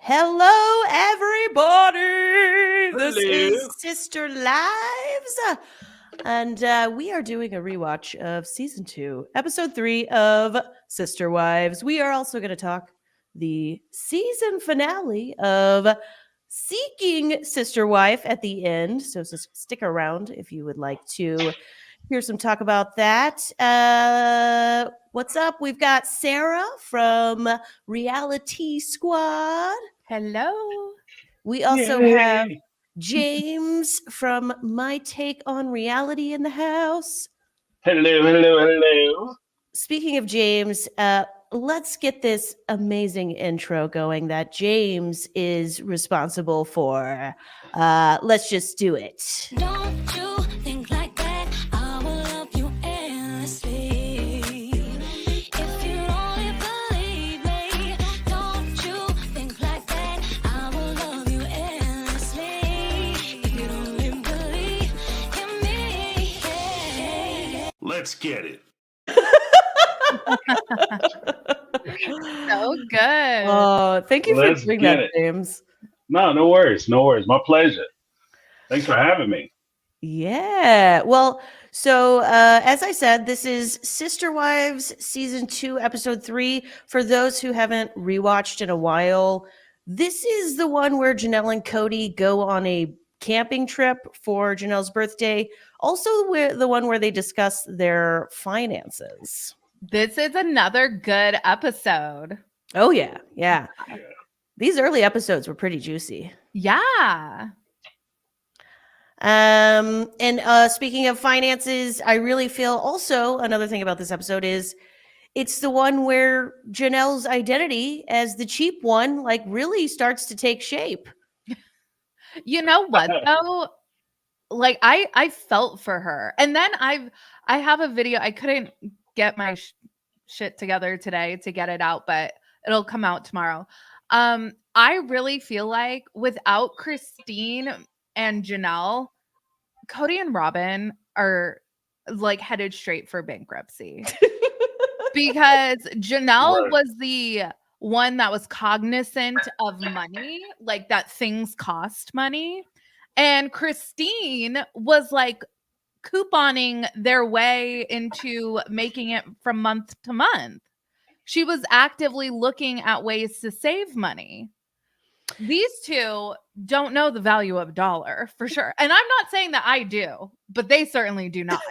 Hello, everybody. This is Hello. Sister Lives. And we are doing a rewatch of season 2, episode 3 of Sister Wives. We are also going to talk the season finale of Seeking Sister Wife at the end. So stick around if you would like to hear some talk about that. What's up? We've got Sarah from Reality Squad. Hello. We also Yay. have James from My Take on Reality in the house. Hello. Speaking of James, let's get this amazing intro going that James is responsible for. Let's just do it. Don't you think like that? I will love you endlessly. If you only believe me, don't you think like that? I will love you endlessly. If you only believe in me, yeah. Let's get it. So good. Oh, thank you Let's for doing get that, it. James. No worries. My pleasure. Thanks for having me. Yeah. Well, so as I said, this is Sister Wives season 2, episode 3. For those who haven't rewatched in a while, this is the one where Janelle and Cody go on a camping trip for Janelle's birthday. Also, the one where they discuss their finances. This is another good episode. Oh, yeah. Yeah. These early episodes were pretty juicy. Yeah. And speaking of finances, I really feel also another thing about this episode is it's the one where Janelle's identity as the cheap one like really starts to take shape. You know what though? Like I felt for her. And then I have a video. I couldn't get my shit together today to get it out, but it'll come out tomorrow. I really feel like without Christine and Janelle, Cody and Robyn are like headed straight for bankruptcy. Because Janelle Right. was the one that was cognizant of money, like that things cost money. And Christine was like couponing their way into making it from month to month. She was actively looking at ways to save money. These two don't know the value of a dollar for sure. And I'm not saying that I do, but they certainly do not.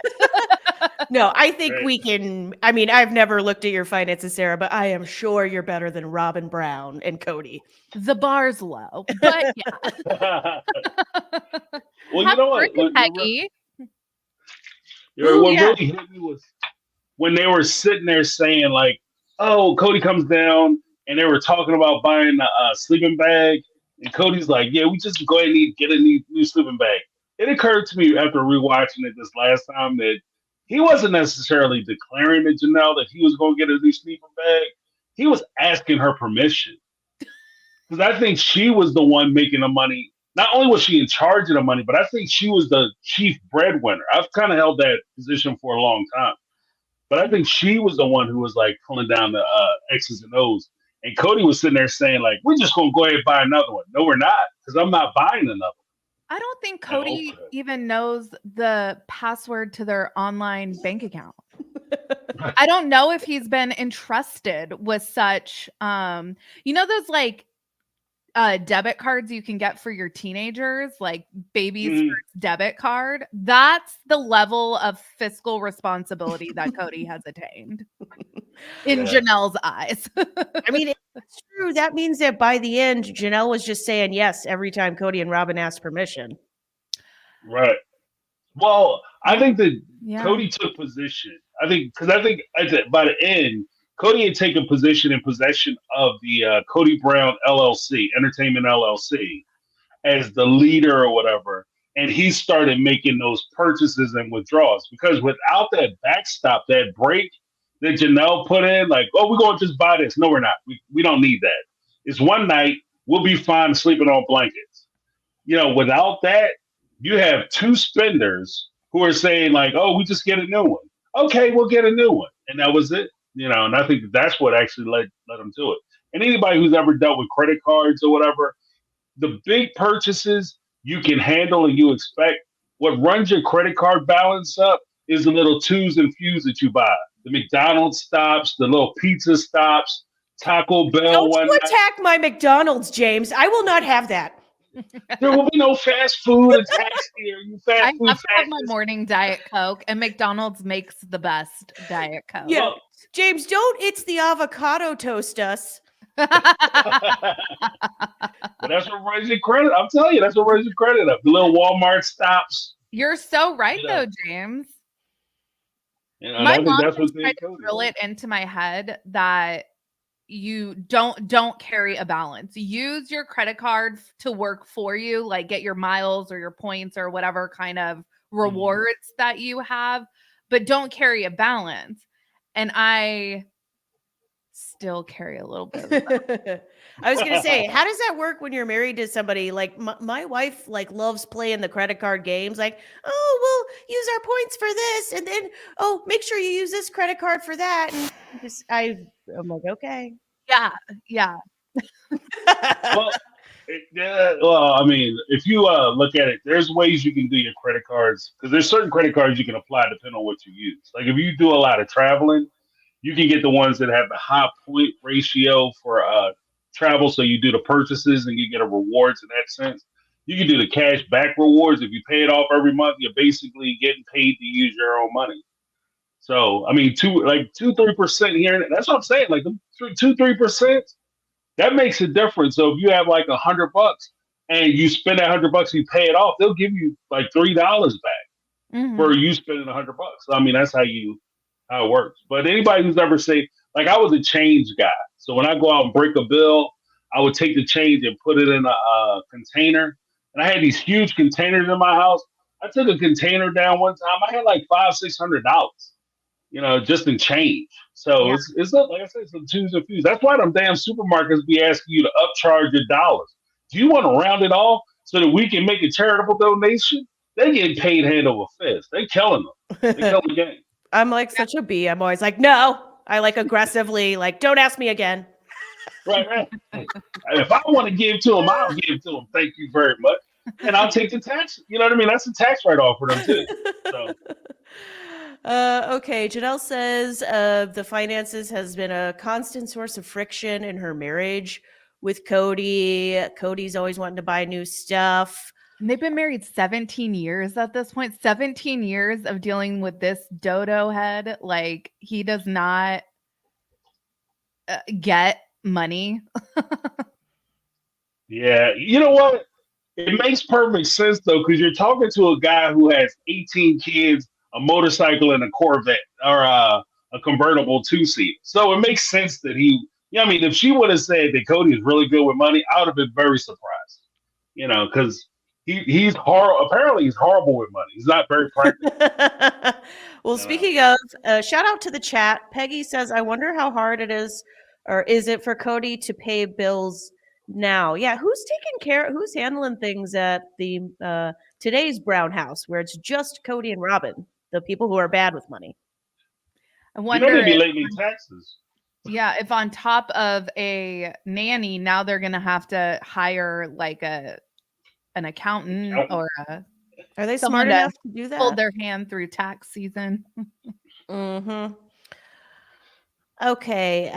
No, I think Right. we can. I mean, I've never looked at your finances, Sarah, but I am sure you're better than Robyn Brown and Cody. The bar's low, but yeah. Well, you know what? Peggy. What yeah. really hit me was when they were sitting there saying like, "Oh, Cody comes down," and they were talking about buying a sleeping bag, and Cody's like, "Yeah, we just go ahead and get a new sleeping bag." It occurred to me after rewatching it this last time that he wasn't necessarily declaring to Janelle that he was going to get a new sleeping bag. He was asking her permission because I think she was the one making the money. Not only was she in charge of the money, but I think she was the chief breadwinner. I've kind of held that position for a long time. But I think she was the one who was like pulling down the X's and O's. And Cody was sitting there saying, like, we're just going to go ahead and buy another one. No, we're not, because I'm not buying another one. I don't think Cody okay. even knows the password to their online bank account. I don't know if he's been entrusted with such, those like debit cards you can get for your teenagers, like baby's first debit card. That's the level of fiscal responsibility that Cody has attained in Janelle's eyes. I mean, it's true. That means that by the end, Janelle was just saying yes every time Cody and Robyn asked permission. Right. Well, I think that Yeah. Cody took position. I think by the end, Cody had taken position in possession of the Cody Brown LLC, Entertainment LLC, as the leader or whatever. And he started making those purchases and withdrawals because without that backstop, that break that Janelle put in, like, oh, we're going to just buy this. No, we're not. We don't need that. It's one night. We'll be fine sleeping on blankets. Without that, you have two spenders who are saying like, oh, we just get a new one. Okay, we'll get a new one. And that was it. And I think that's what actually led them to it. and anybody who's ever dealt with credit cards or whatever, the big purchases you can handle and you expect. What runs your credit card balance up is the little twos and fews that you buy. The McDonald's stops, the little pizza stops, Taco Bell Don't one you night. attack my McDonald's, James. I will not have that. There will be no fast food attached here. You I fast food have to have my fascists. morning Diet Coke, and McDonald's makes the best Diet Coke. Yeah. Well, James, don't it's the avocado toast us. but that's what runs your credit. I'm telling you, that's what runs your credit up. The little Walmart stops. You're so right, You know. though, James. You know, My I think mom that's has what tried to drill it into my head that you don't carry a balance. Use your credit card to work for you, like get your miles or your points or whatever kind of rewards that you have, but don't carry a balance. And I still carry a little bit of that. I was gonna say, how does that work when you're married to somebody? Like my wife, like loves playing the credit card games. Like, oh, we'll use our points for this, and then make sure you use this credit card for that. And I'm like, okay. Yeah. Well, I mean, if you look at it, there's ways you can do your credit cards because there's certain credit cards you can apply depending on what you use. Like if you do a lot of traveling, you can get the ones that have the high point ratio for travel. So you do the purchases and you get a rewards in that sense. You can do the cash back rewards. If you pay it off every month, you're basically getting paid to use your own money. So I mean, 2-3% here. That's what I'm saying. Like 2-3%. That makes a difference. So if you have like $100 and you spend that $100, you pay it off, they'll give you like $3 back for you spending $100. So, I mean, that's how it works. But anybody who's ever say, like I was a change guy. So when I go out and break a bill, I would take the change and put it in a container. And I had these huge containers in my house. I took a container down one time. I had like $500-600, just in change. So it's not, like I said, it's some twos and fews. That's why them damn supermarkets be asking you to upcharge your dollars. Do you want to round it off so that we can make a charitable donation? They get paid hand over fist. They killing them. They killing the game. I'm like such a bee. I'm always like, no. I like aggressively, like, don't ask me again. Right. If I want to give to them, I'll give to them. Thank you very much. And I'll take the tax. You know what I mean? That's a tax write-off for them too. So. Okay, Janelle says the finances has been a constant source of friction in her marriage with Cody. Cody's always wanting to buy new stuff. And they've been married 17 years at this point. 17 years of dealing with this dodo head. Like he does not get money. Yeah, you know what? It makes perfect sense though, because you're talking to a guy who has 18 kids, a motorcycle, and a Corvette or a convertible two-seat. So it makes sense that I mean, if she would have said that Cody is really good with money, I would have been very surprised. Because he's horrible. Apparently, he's horrible with money. He's not very practical. Well, speaking of, shout out to the chat. Peggy says, I wonder how hard it is, or is it for Cody to pay bills now? Yeah, who's handling things at the today's Brown house where it's just Cody and Robyn, the people who are bad with money? I wonder they be late in taxes. Yeah, if on top of a nanny, now they're gonna have to hire like an accountant or are they someone smart enough to do that? Hold their hand through tax season. Mm-hmm. Okay.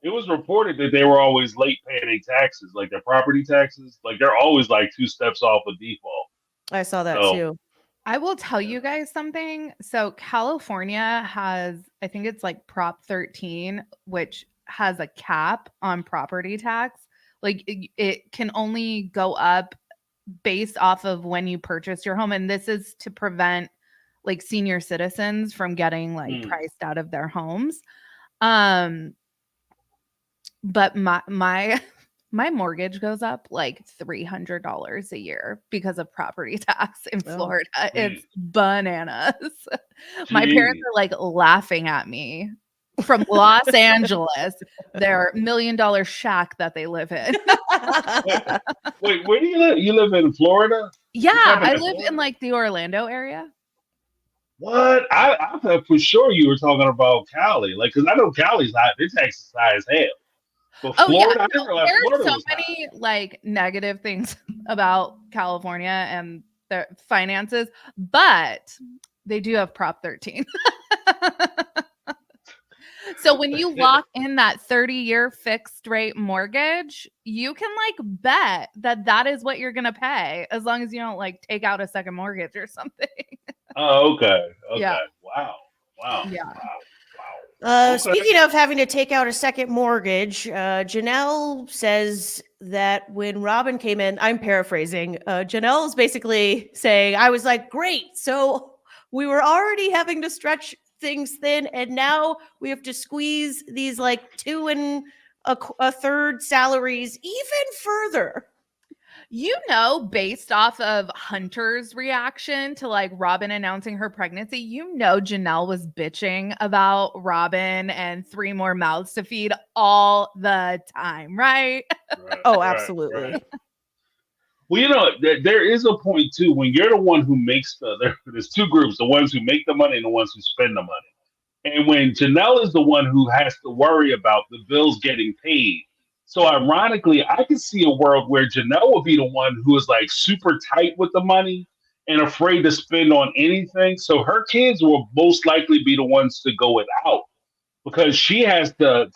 It was reported that they were always late paying their taxes, like their property taxes. Like they're always like 2 steps off of default. I saw that too. I will tell you guys something. So California has, I think it's like Prop 13, which has a cap on property tax. Like it can only go up based off of when you purchase your home. And this is to prevent like senior citizens from getting like priced out of their homes. But my mortgage goes up like $300 a year because of property tax in Florida. It's bananas. My parents are like laughing at me from Los Angeles, their $1 million shack that they live in. Wait, where do you live? You live in Florida? Yeah, I live in like the Orlando area. What? I thought for sure you were talking about Cali. Like, because I know Cali's high. Their taxes high as hell. But Oh yeah, Florida, I didn't realize there's Florida so was hot. many like negative things about California and their finances, but they do have Prop 13. So when you lock in that 30-year fixed rate mortgage, you can like bet that that is what you're going to pay as long as you don't like take out a second mortgage or something. Oh, okay. Okay. Yeah. Wow. Wow. Yeah. Wow. Okay. Speaking of having to take out a second mortgage, Janelle says that when Robyn came in, I'm paraphrasing. Janelle is basically saying, I was like, great. So we were already having to stretch things thin, and now we have to squeeze these like 2 1/3 salaries even further. You know, based off of Hunter's reaction to like Robyn announcing her pregnancy, you know Janelle was bitching about Robyn and 3 more mouths to feed all the time, right? Right, Oh, right, absolutely. right. Well, you know, there is a point too when you're the one who makes there's two groups: the ones who make the money and the ones who spend the money. And when Janelle is the one who has to worry about the bills getting paid, so ironically, I can see a world where Janelle will be the one who is like super tight with the money and afraid to spend on anything. So her kids will most likely be the ones to go without because she has to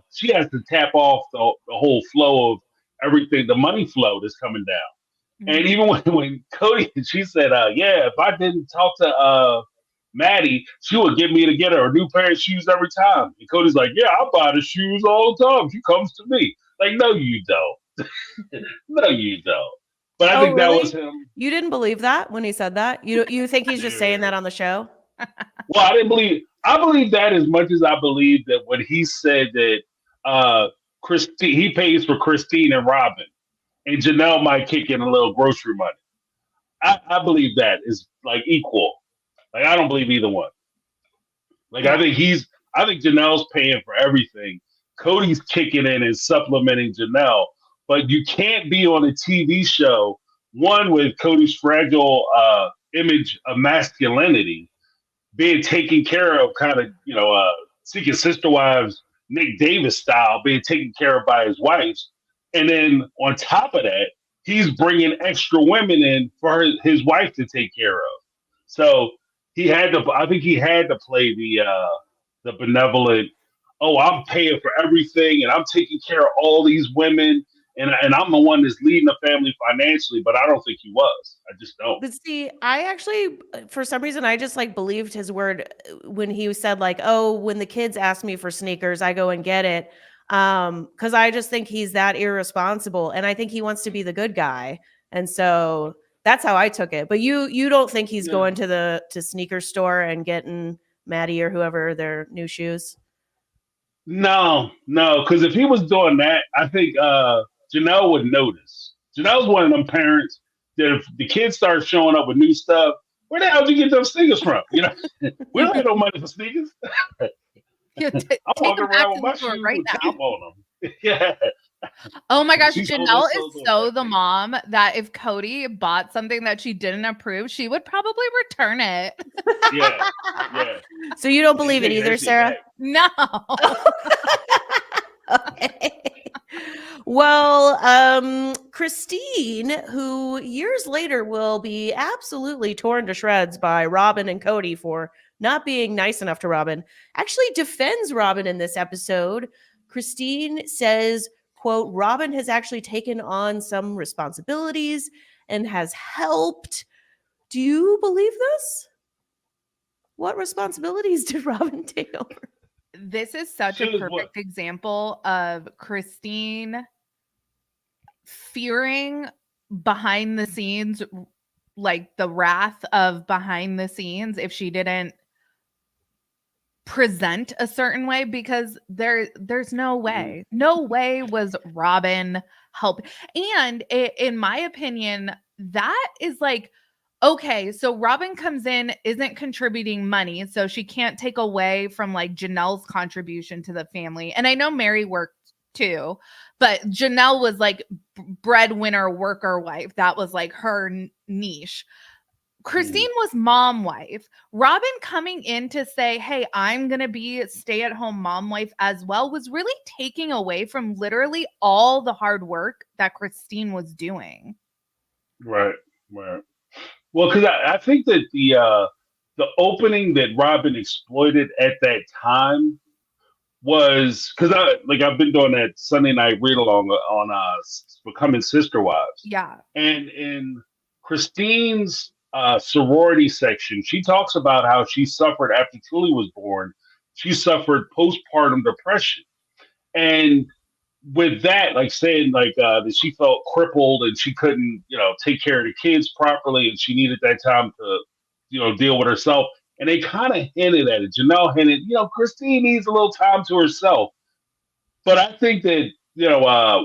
she has to tap off the whole flow of everything, the money flow that's coming down. And even when Cody, she said, yeah, if I didn't talk to Maddie, she would get me to get her a new pair of shoes every time. And Cody's like, yeah, I buy the shoes all the time. She comes to me. Like, no, you don't. No, you don't. But I Oh, think that really? was him. You didn't believe that when he said that? You think he's just saying that on the show? Well, I believe that as much as I believe that when he said that Christine, he pays for Christine and Robyn, and Janelle might kick in a little grocery money. I believe that is like equal. Like I don't believe either one. Like Yeah. I think Janelle's paying for everything. Cody's kicking in and supplementing Janelle, but you can't be on a TV show one with Cody's fragile image of masculinity being taken care of, kind of Seeking Sister Wives, Nick Davis style, being taken care of by his wives, and then on top of that, he's bringing extra women in for his wife to take care of. So he had to. I think he had to play the benevolent. Oh, I'm paying for everything, and I'm taking care of all these women, and I'm the one that's leading the family financially. But I don't think he was. I just don't. But see, I actually, for some reason, I just like believed his word when he said like, "Oh, when the kids ask me for sneakers, I go and get it." Because I just think he's that irresponsible, and I think he wants to be the good guy, and so that's how I took it. But you don't think he's going to the sneaker store and getting Maddie or whoever their new shoes? No, because if he was doing that, I think Janelle would notice. Janelle's one of them parents that if the kids start showing up with new stuff, where the hell did you get those sneakers from? We don't have no money for sneakers. Yeah, I'm take walking them back around to with my the store shoes right with now. tape on them. Yeah. Oh my gosh, She told Janelle us is those so on the mom that if Cody bought something that she didn't approve, she would probably return it. Yeah. So you don't believe it Take that either, shit Sarah? back. No. Okay. Well, Christine, who years later will be absolutely torn to shreds by Robyn and Cody for not being nice enough to Robyn, actually defends Robyn in this episode. Christine says, quote, Robyn has actually taken on some responsibilities and has helped. Do you believe this? What responsibilities did Robyn take over? This is such She a was perfect example of Christine fearing behind the scenes, like the wrath of behind the scenes if she didn't present a certain way, because there's no way was Robyn help. And in my opinion, that is like, okay, so Robyn comes in, isn't contributing money, so she can't take away from like Janelle's contribution to the family. And I know Mary worked too, but Janelle was like breadwinner worker wife. That was like her niche. Christine was mom wife. Robyn coming in to say, hey, I'm going to be stay-at-home mom wife as well, was really taking away from literally all the hard work that Christine was doing. Right. Well, because I think that the opening that Robyn exploited at that time was because I've been doing that Sunday night read along on Becoming Sister Wives, Yeah. and in Christine's sorority section, she talks about how she suffered after Truly was born. She suffered postpartum depression, and with that, like saying that she felt crippled and she couldn't, take care of the kids properly, and she needed that time to, deal with herself. And they kind of hinted at it. Janelle hinted, Christine needs a little time to herself. But I think that,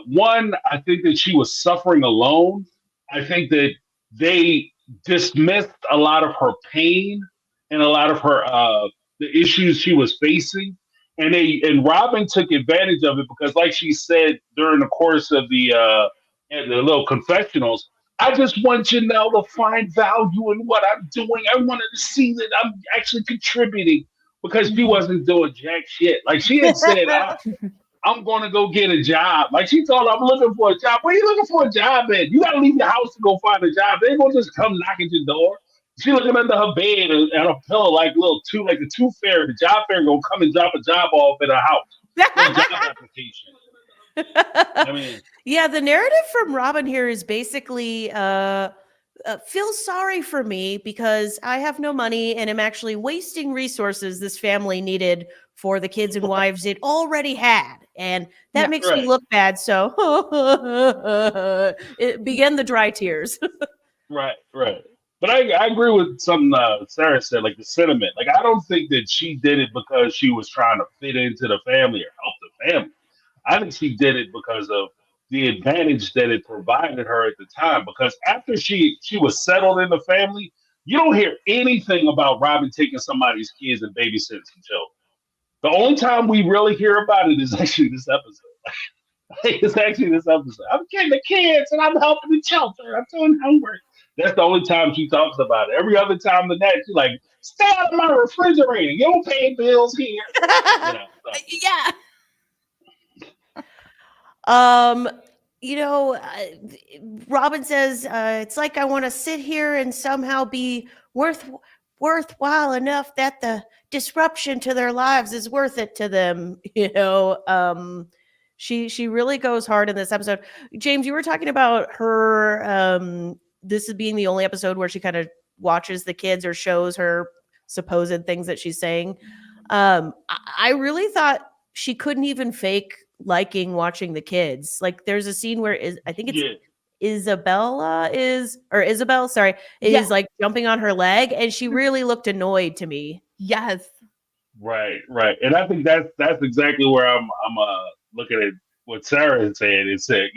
one, I think that she was suffering alone. I think that they dismissed a lot of her pain and a lot of her the issues she was facing. And Robyn took advantage of it because, like she said during the course of the little confessionals, I just want Janelle to find value in what I'm doing. I wanted to see that I'm actually contributing because she wasn't doing jack shit. Like she had said, I'm going to go get a job. Like she told, I'm looking for a job. Where you looking for a job at? You got to leave your house to go find a job. They ain't going to just come knock at your door. She looking under her bed and a pillow like the tooth fairy. The job fair gonna come and drop a job off at her house. For a job application. I mean, yeah, the narrative from Robyn here is basically feel sorry for me because I have no money and am actually wasting resources this family needed for the kids and wives it already had. And that makes me look bad. So it began the dry tears. Right. But I agree with something Sarah said, like the sentiment. Like, I don't think that she did it because she was trying to fit into the family or help the family. I think she did it because of the advantage that it provided her at the time. Because after she was settled in the family, you don't hear anything about Robyn taking somebody's kids and babysitting some children. The only time we really hear about it is actually this episode. It's actually this episode. I'm getting the kids and I'm helping the children. I'm doing homework. That's the only time she talks about it. Every other time than that, she's like, stay out of my refrigerator. You don't pay bills here. Yeah. Robyn says, it's like I want to sit here and somehow be worthwhile enough that the disruption to their lives is worth it to them. She really goes hard in this episode. James, you were talking about her, this is being the only episode where she kind of watches the kids or shows her supposed things that she's saying. I really thought she couldn't even fake liking watching the kids. Like there's a scene where I think it's Isabel, like jumping on her leg, and she really looked annoyed to me. Yes. Right. And I think that's exactly where I'm looking at what Sarah had said. It said,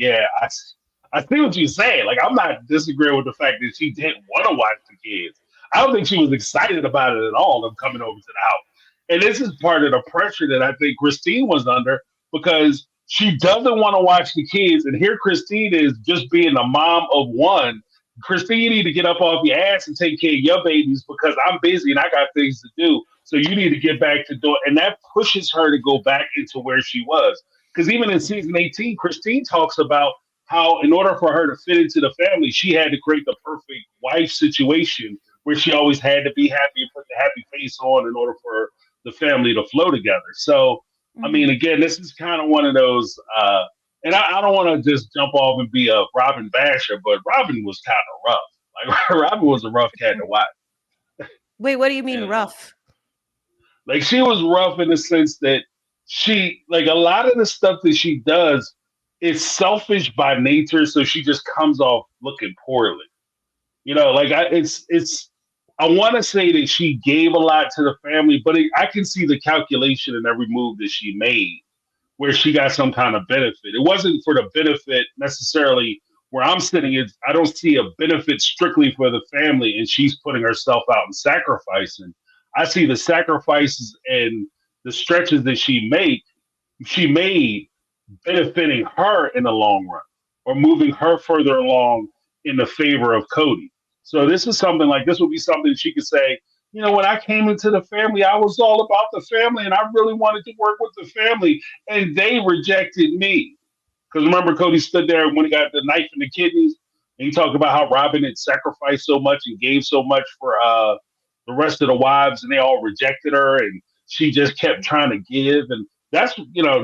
I see what you're saying. Like, I'm not disagreeing with the fact that she didn't want to watch the kids. I don't think she was excited about it at all of coming over to the house. And this is part of the pressure that I think Christine was under because she doesn't want to watch the kids. And here Christine is just being a mom of one. Christine, you need to get up off your ass and take care of your babies because I'm busy and I got things to do. So you need to get back to doing. And that pushes her to go back into where she was. Because even in season 18, Christine talks about how in order for her to fit into the family, she had to create the perfect wife situation where she always had to be happy and put the happy face on in order for the family to flow together. So, I mean, again, this is kind of one of those, and I don't want to just jump off and be a Robyn basher, but Robyn was kind of rough. Like Robyn was a rough cat to watch. Wait, what do you mean rough? Like she was rough in the sense that she, like a lot of the stuff that she does is selfish by nature. So she just comes off looking poorly, like I want to say that she gave a lot to the family, but I can see the calculation in every move that she made where she got some kind of benefit. It wasn't for the benefit necessarily where I'm sitting. I don't see a benefit strictly for the family and she's putting herself out and sacrificing. I see the sacrifices and the stretches that she made benefiting her in the long run or moving her further along in the favor of Cody. So this is something like this would be something she could say. You know, when I came into the family, I was all about the family, and I really wanted to work with the family, and they rejected me. Because remember, Cody stood there when he got the knife in the kidneys, and he talked about how Robyn had sacrificed so much and gave so much for the rest of the wives, and they all rejected her, and she just kept trying to give. And that's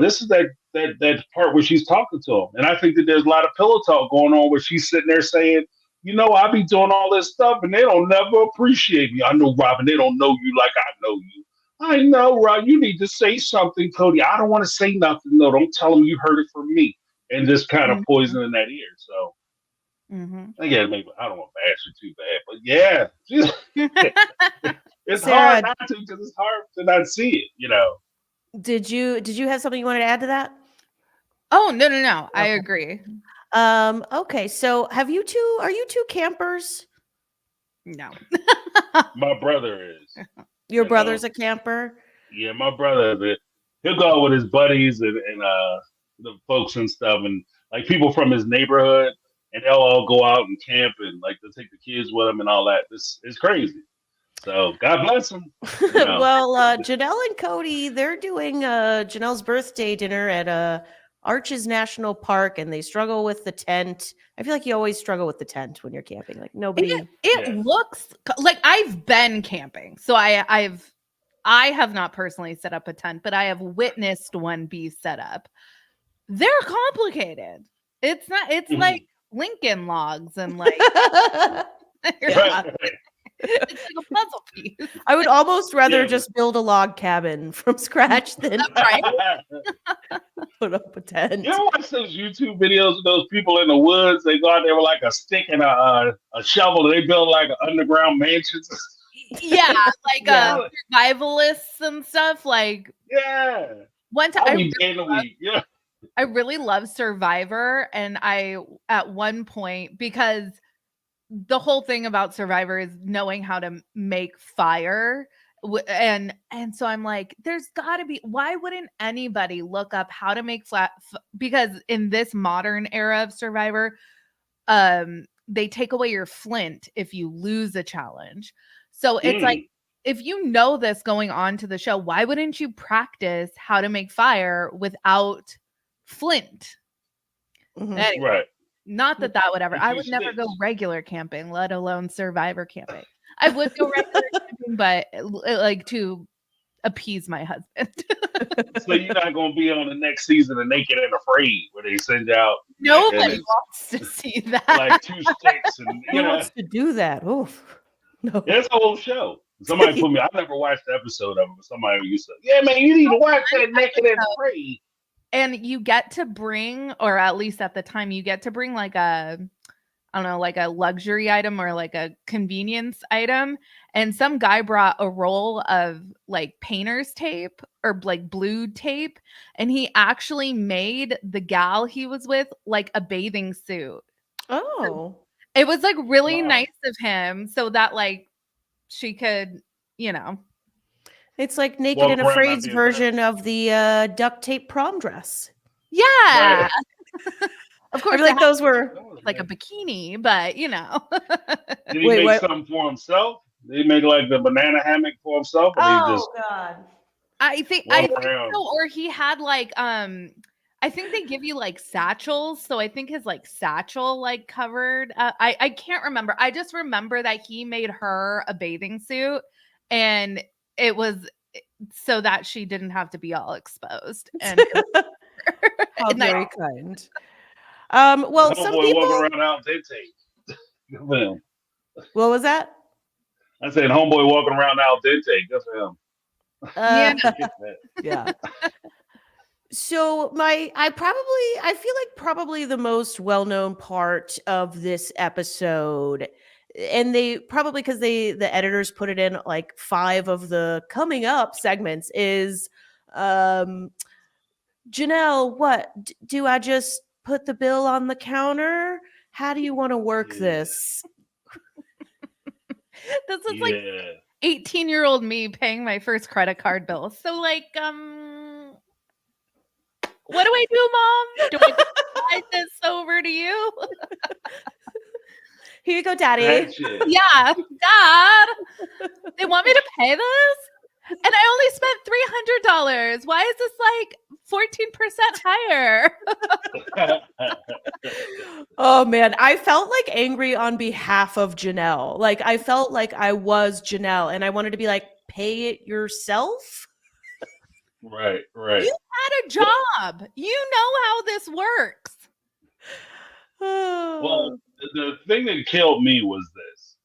this is that part where she's talking to him, and I think that there's a lot of pillow talk going on where she's sitting there saying, I be doing all this stuff, and they don't never appreciate me. I know, Robyn, they don't know you like I know you. I know, Rob. You need to say something, Cody. I don't want to say nothing. No, don't tell them you heard it from me. And just kind of poison in that ear. So again, maybe I don't want to bash her too bad, but yeah, it's Sarah, hard not to because it's hard to not see it. Did you have something you wanted to add to that? Oh, no. I Okay. agree. Okay, so are you two campers? No. My brother is. Your brother's a camper? Yeah, my brother. He'll go out with his buddies and the folks and stuff, and like people from his neighborhood, and they'll all go out and camp, and like they'll take the kids with them and all that. This is crazy. So God bless them. Well, Janelle and Cody, they're doing Janelle's birthday dinner at Arches National Park, and they struggle with the tent. I feel like you always struggle with the tent when you're camping. Like nobody. It looks like I've been camping, so I have not personally set up a tent, but I have witnessed one be set up. They're complicated. It's not. It's like Lincoln logs and like Yeah. it's like a puzzle piece. I would almost rather just build a log cabin from scratch than Right? put up a tent. You ever watch those YouTube videos of those people in the woods? They go out there with like a stick and a shovel. And they build like underground mansions. Yeah, like survivalists and stuff. Like one time, I really love Survivor, and I at one point, because the whole thing about Survivor is knowing how to make fire. And so I'm like, there's got to be, why wouldn't anybody look up how to make because in this modern era of Survivor, they take away your flint if you lose a challenge. So it's like, if you know this going on to the show, why wouldn't you practice how to make fire without flint? Anyway, Right. Not that would ever, I would never go regular camping, let alone Survivor camping. I would go regular camping, but like to appease my husband. So you're not going to be on the next season of Naked and Afraid where they send out. Nobody wants to see that. Like 2 sticks. And, Who wants to do that? Oof. No. It's a whole show. Somebody put me, I never watched the episode of it, but somebody used to, yeah, man, you need to watch that Naked and Afraid. And you get to bring, or at least at the time, you get to bring like a, I don't know, like a luxury item or like a convenience item. And some guy brought a roll of like painter's tape or like blue tape. And he actually made the gal he was with like a bathing suit. Oh. It was like really nice of him so that like she could, It's like Naked and Afraid's version of the duct tape prom dress. Yeah. Right. Of course, like those were like a bikini, but Did he make something for himself? Did he make like the banana hammock for himself? Or God. I think so. Or he had like I think they give you like satchels. So I think his like satchel like covered. I can't remember. I just remember that he made her a bathing suit, and it was so that she didn't have to be all exposed. And how very kind. Well, some people walking around al dente. What was that? I said, homeboy walking around al dente. Good for him. Yeah. So I feel like probably the most well-known part of this episode, and they probably because the editors put it in like 5 of the coming up segments, is Janelle, what do I just put the bill on the counter? How do you want to work this? This is like 18-year-old me paying my first credit card bill. So like what do I do, Mom? Do I slide this over to you? Here you go, daddy. That shit. Yeah, Dad, they want me to pay this? And I only spent $300. Why is this like 14% higher? Oh man, I felt like angry on behalf of Janelle. Like I felt like I was Janelle and I wanted to be like, pay it yourself. Right. You had a job. You know how this works. Well, the thing that killed me was this.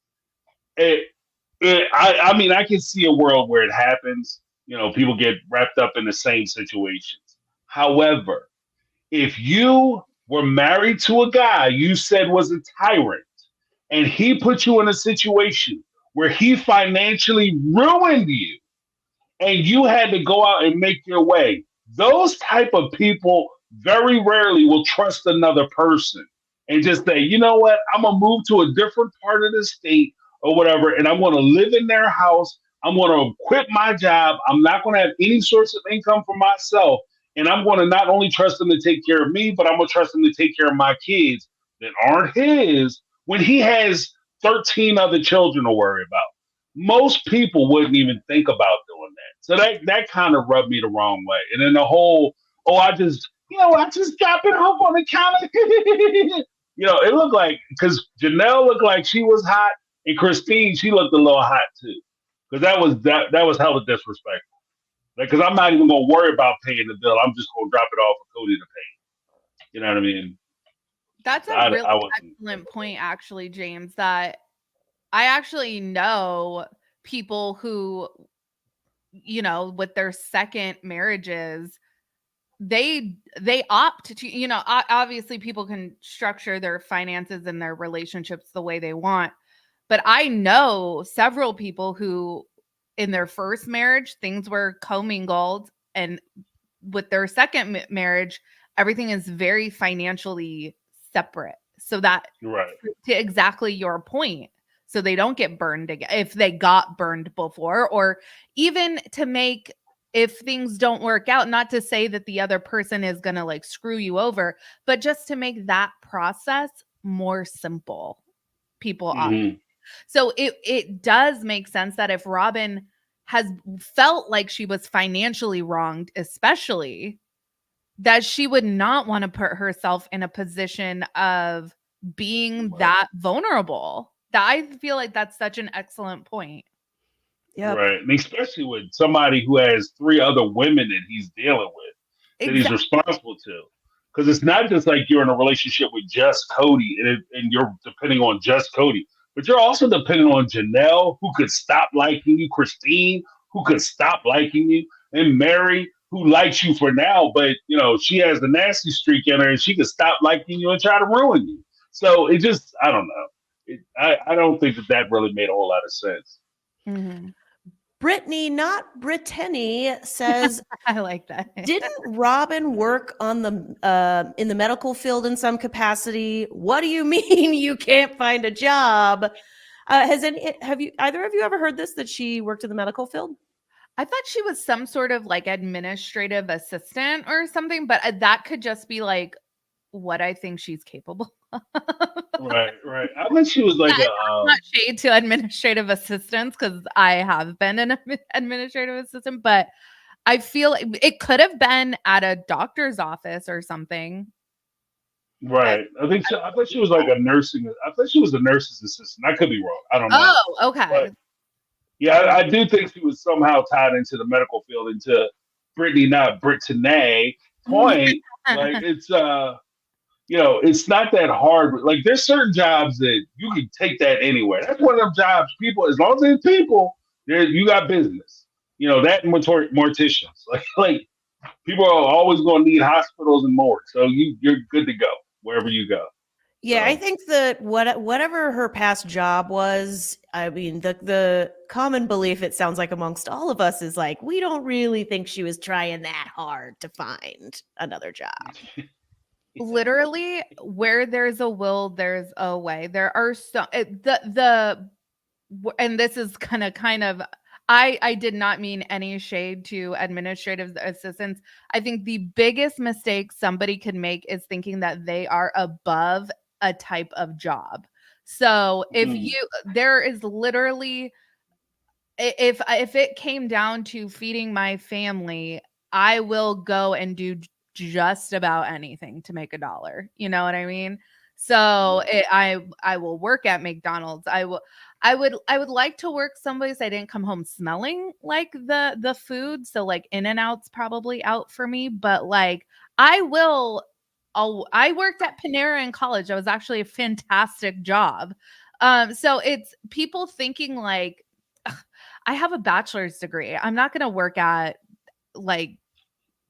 I mean, I can see a world where it happens. You know, people get wrapped up in the same situations. However, if you were married to a guy you said was a tyrant, and he put you in a situation where he financially ruined you, and you had to go out and make your way, those type of people very rarely will trust another person and just say, you know what, I'm gonna move to a different part of the state or whatever, and I'm gonna live in their house. I'm gonna quit my job. I'm not gonna have any source of income for myself. And I'm gonna not only trust them to take care of me, but I'm gonna trust them to take care of my kids that aren't his when he has 13 other children to worry about. Most people wouldn't even think about doing that. So that kind of rubbed me the wrong way. And then the whole, I just dropped it off on the counter. It looked like, because Janelle looked like she was hot, and Christine, she looked a little hot too. Because that was hella disrespectful. Because I'm not even gonna worry about paying the bill. I'm just gonna drop it off for Cody to pay. You know what I mean? That's a really excellent point, actually, James, that I actually know people who, with their second marriages, they opt to, obviously people can structure their finances and their relationships the way they want. But I know several people who, in their first marriage, things were commingled, and with their second marriage, everything is very financially separate. So that, right, to exactly your point, so they don't get burned again if they got burned before, or even to make, if things don't work out, not to say that the other person is going to like screw you over, but just to make that process more simple. People opt. So it does make sense that if Robyn has felt like she was financially wronged, especially, that she would not want to put herself in a position of being that vulnerable. I feel like that's such an excellent point. Yeah. Right. And especially with somebody who has 3 other women that he's dealing with, that he's responsible to. Because it's not just like you're in a relationship with just Cody and you're depending on just Cody, but you're also depending on Janelle, who could stop liking you, Christine, who could stop liking you, and Mary, who likes you for now, but she has the nasty streak in her and she could stop liking you and try to ruin you. So it just, I don't know. I don't think that really made a whole lot of sense. Mm-hmm. Brittany, not Brittany, says, I like that. Didn't Robyn work on the in the medical field in some capacity? What do you mean you can't find a job? Have either of you ever heard this, that she worked in the medical field? I thought she was some sort of like administrative assistant or something, but that could just be like what I think she's capable of. Right. I think she was like not shade to administrative assistants, because I have been an administrative assistant, but I feel like it could have been at a doctor's office or something. Right. I thought she was like a nursing. I thought she was a nurse's assistant. I could be wrong. I don't know. Oh, okay. But yeah, I do think she was somehow tied into the medical field, into Brittany, not Brittany point. Like it's it's not that hard. Like there's certain jobs that you can take that anywhere. That's one of them jobs. People, as long as there's people, you got business. That and morticians. Like people are always going to need hospitals and more. So you're good to go wherever you go. Yeah, I think that whatever her past job was, I mean, the common belief, it sounds like, amongst all of us is like, we don't really think she was trying that hard to find another job. Literally, where there's a will, there's a way. There are and this is kind of I did not mean any shade to administrative assistants. I think the biggest mistake somebody could make is thinking that they are above a type of job. So if Mhm. there is literally, if it came down to feeding my family, I will go and do just about anything to make $1. You know what I mean? So I will work at McDonald's. I would like to work someplace I didn't come home smelling like the food. So like In-N-Out's probably out for me, but like I will. I worked at Panera in college. That was actually a fantastic job. So it's people thinking like, "Ugh, I have a bachelor's degree. I'm not going to work at like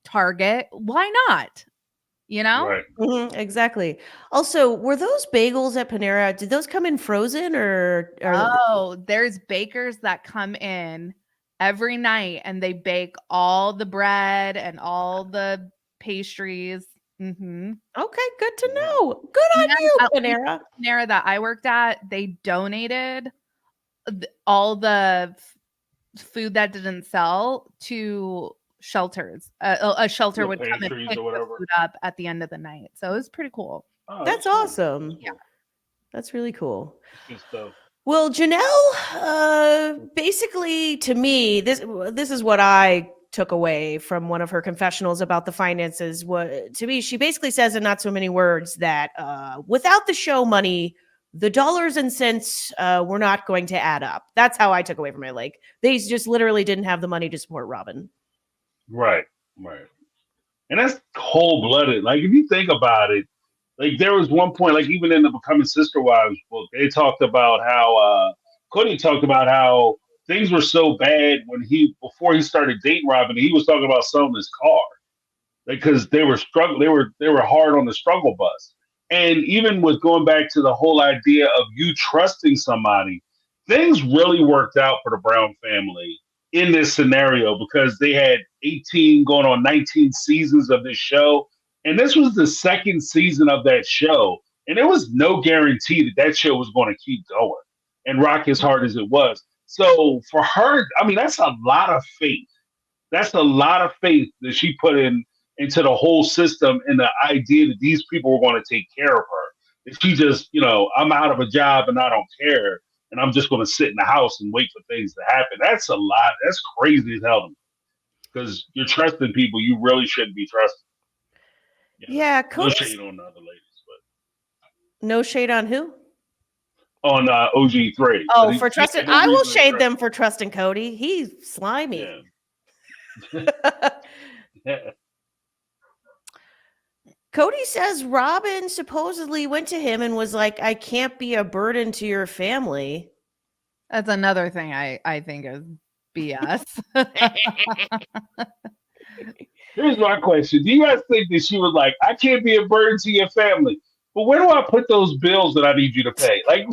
Target. Why not? You know? Right. Exactly. Also, were those bagels at Panera? Did those come in frozen or Oh, there's bakers that come in every night and they bake all the bread and all the pastries. Mhm. Okay, good to Wow. know. Good on And you, at least Panera. Panera that I worked at, they donated all the food that didn't sell to shelters. A shelter The would come and pantries pick or the whatever. food up at the end of the night. So it was pretty cool. Oh, That's cool. awesome. Yeah. Cool. That's really cool. That's good stuff. Well, Janelle, basically to me, this is what I took away from one of her confessionals about the finances. What to me, she basically says in not so many words that without the show money, the dollars and cents were not going to add up. That's how I took away from it. Like they just literally didn't have the money to support Robyn. Right. Right. And that's cold blooded. Like if you think about it, like there was one point, like even in the Becoming Sister Wives book, they talked about how Cody talked about how things were so bad when before he started dating Robyn, he was talking about selling his car because they were struggling. They were hard on the struggle bus. And even with going back to the whole idea of you trusting somebody, things really worked out for the Brown family in this scenario because they had 18 going on 19 seasons of this show. And this was the second season of that show. And there was no guarantee that that show was going to keep going and rock as hard as it was. So for her, I mean, that's a lot of faith. That's a lot of faith that she put into the whole system and the idea that these people were going to take care of her. If she just, I'm out of a job and I don't care, and I'm just going to sit in the house and wait for things to happen. That's a lot. That's crazy as hell because you're trusting people you really shouldn't be trusting. Yeah, No Cody's shade on the other ladies, but no shade on who? on OG3. Oh, But for she had trusting. no I will reason to shade trust them for trusting Cody. He's slimy. him. Yeah. Cody says Robyn supposedly went to him and was like, I can't be a burden to your family. That's another thing I think is BS. Here's my question. Do you guys think that she was like, I can't be a burden to your family, but where do I put those bills that I need you to pay? Like,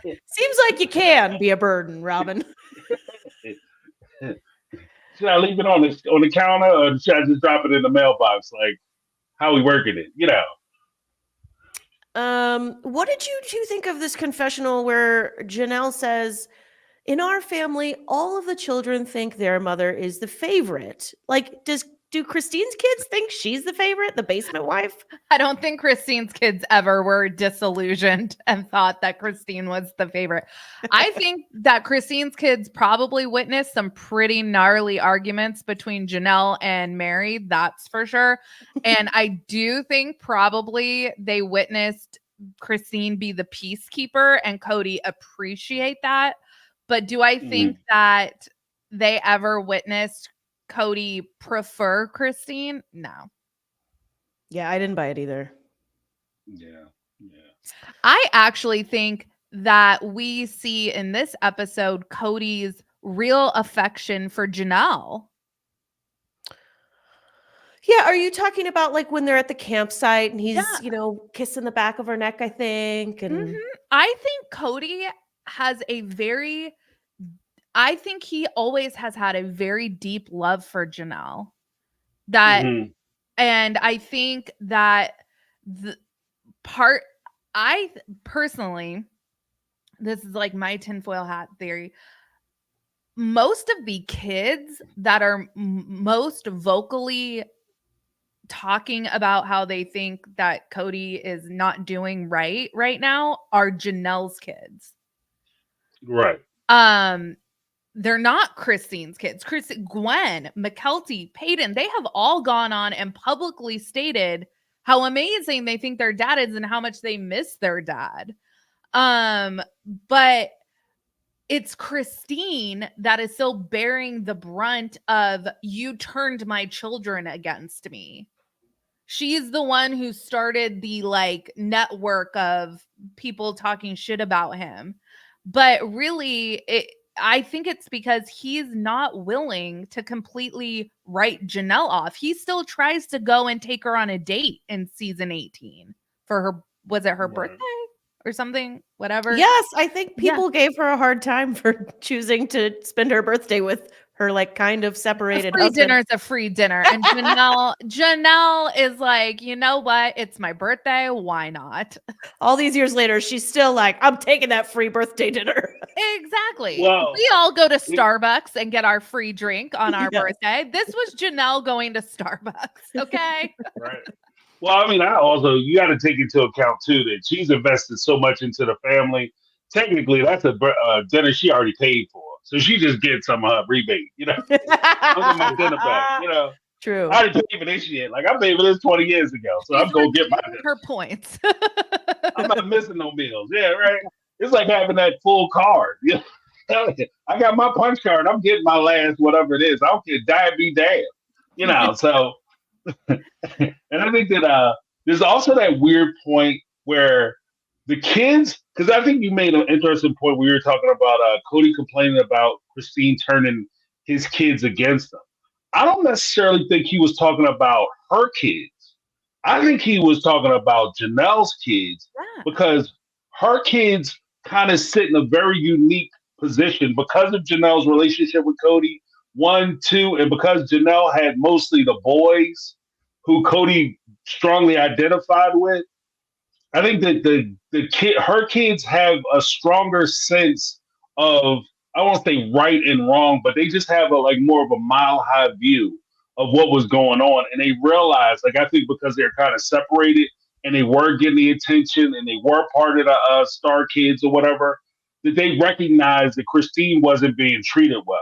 Seems like you can be a burden, Robyn. should I leave it on the counter or should I just drop it in the mailbox? Like, how we working it? What did you two think of this confessional where Janelle says, in our family, all of the children think their mother is the favorite? Like, do Christine's kids think she's the favorite, the basement wife? I don't think Christine's kids ever were disillusioned and thought that Christine was the favorite. I think that Christine's kids probably witnessed some pretty gnarly arguments between Janelle and Mary, that's for sure. And I do think probably they witnessed Christine be the peacekeeper and Cody appreciate that. But do I think that they ever witnessed Cody prefer Christine? No. Yeah, I didn't buy it either. Yeah. I actually think that we see in this episode Cody's real affection for Janelle. Yeah, are you talking about like when they're at the campsite and he's, Yeah. Kissing the back of her neck, I think. And I think Cody has I think he always has had a very deep love for Janelle. And I think that I personally, this is like my tinfoil hat theory. Most of the kids that are most vocally talking about how they think that Cody is not doing right now are Janelle's kids. Right. They're not Christine's kids. Gwen, McKelty, Peyton, they have all gone on and publicly stated how amazing they think their dad is and how much they miss their dad. But it's Christine that is still bearing the brunt of, you turned my children against me. She's the one who started the like network of people talking shit about him. But really, I think it's because he's not willing to completely write Janelle off. He still tries to go and take her on a date in season 18 for her, was it her birthday or something? Whatever. Yes, I think people gave her a hard time for choosing to spend her birthday with her like kind of separated A free husband. dinner is a free dinner. And Janelle is like, you know what? It's my birthday. Why not? All these years later, she's still like, I'm taking that free birthday dinner. Exactly. Well, we all go to Starbucks and get our free drink on our Yeah. birthday. This was Janelle going to Starbucks. Okay. Right. Well, I mean, you got to take into account too that she's invested so much into the family. Technically, that's a dinner she already paid for, so she just gets some rebate. Under my dinner bag. True. I didn't pay for this shit. Like I paid for this 20 years ago, so I'm gonna get my dinner. Her points. I'm not missing no meals. Yeah, right. It's like having that full card. I got my punch card. I'm getting my last whatever it is. I don't care. Die be damned. So. And I think that there's also that weird point where the kids, because I think you made an interesting point where you were talking about Cody complaining about Christine turning his kids against him. I don't necessarily think he was talking about her kids. I think he was talking about Janelle's kids because her kids kind of sit in a very unique position because of Janelle's relationship with Cody. 1, 2, and because Janelle had mostly the boys who Cody strongly identified with, I think that her kids have a stronger sense of, I won't say right and wrong, but they just have more of a mile high view of what was going on, and they realized, I think because they're kind of separated and they were getting the attention and they were part of the Star Kids or whatever, that they recognized that Christine wasn't being treated well.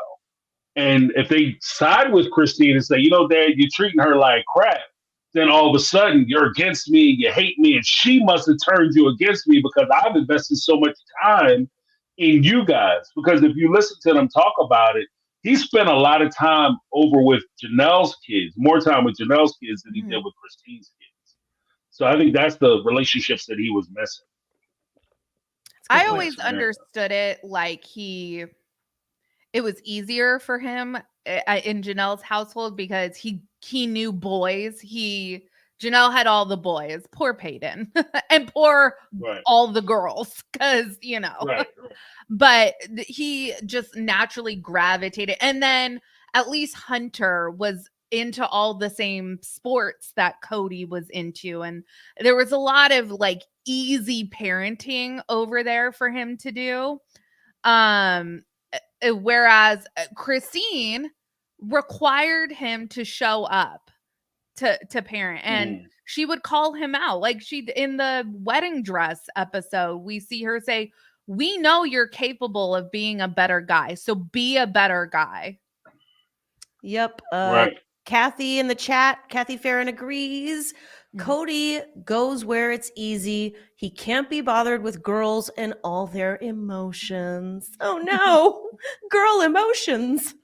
And if they side with Christine and say, Dad, you're treating her like crap, then all of a sudden you're against me, you hate me, and she must have turned you against me because I've invested so much time in you guys. Because if you listen to them talk about it, he spent a lot of time over with Janelle's kids, more time with Janelle's kids than he did with Christine's kids. So I think that's the relationships that he was missing. I always understood it like it was easier for him in Janelle's household because he knew boys. Janelle had all the boys, poor Peyton, and poor all the girls, because Right. But he just naturally gravitated, and then at least Hunter was into all the same sports that Cody was into, and there was a lot of easy parenting over there for him to do. Whereas Christine required him to show up to parent, and she would call him out. Like in the wedding dress episode, we see her say, "We know you're capable of being a better guy, so be a better guy." Yep. Right. Kathy in the chat, Kathy Farron agrees. Cody goes where it's easy. He can't be bothered with girls and all their emotions. Oh no, girl emotions.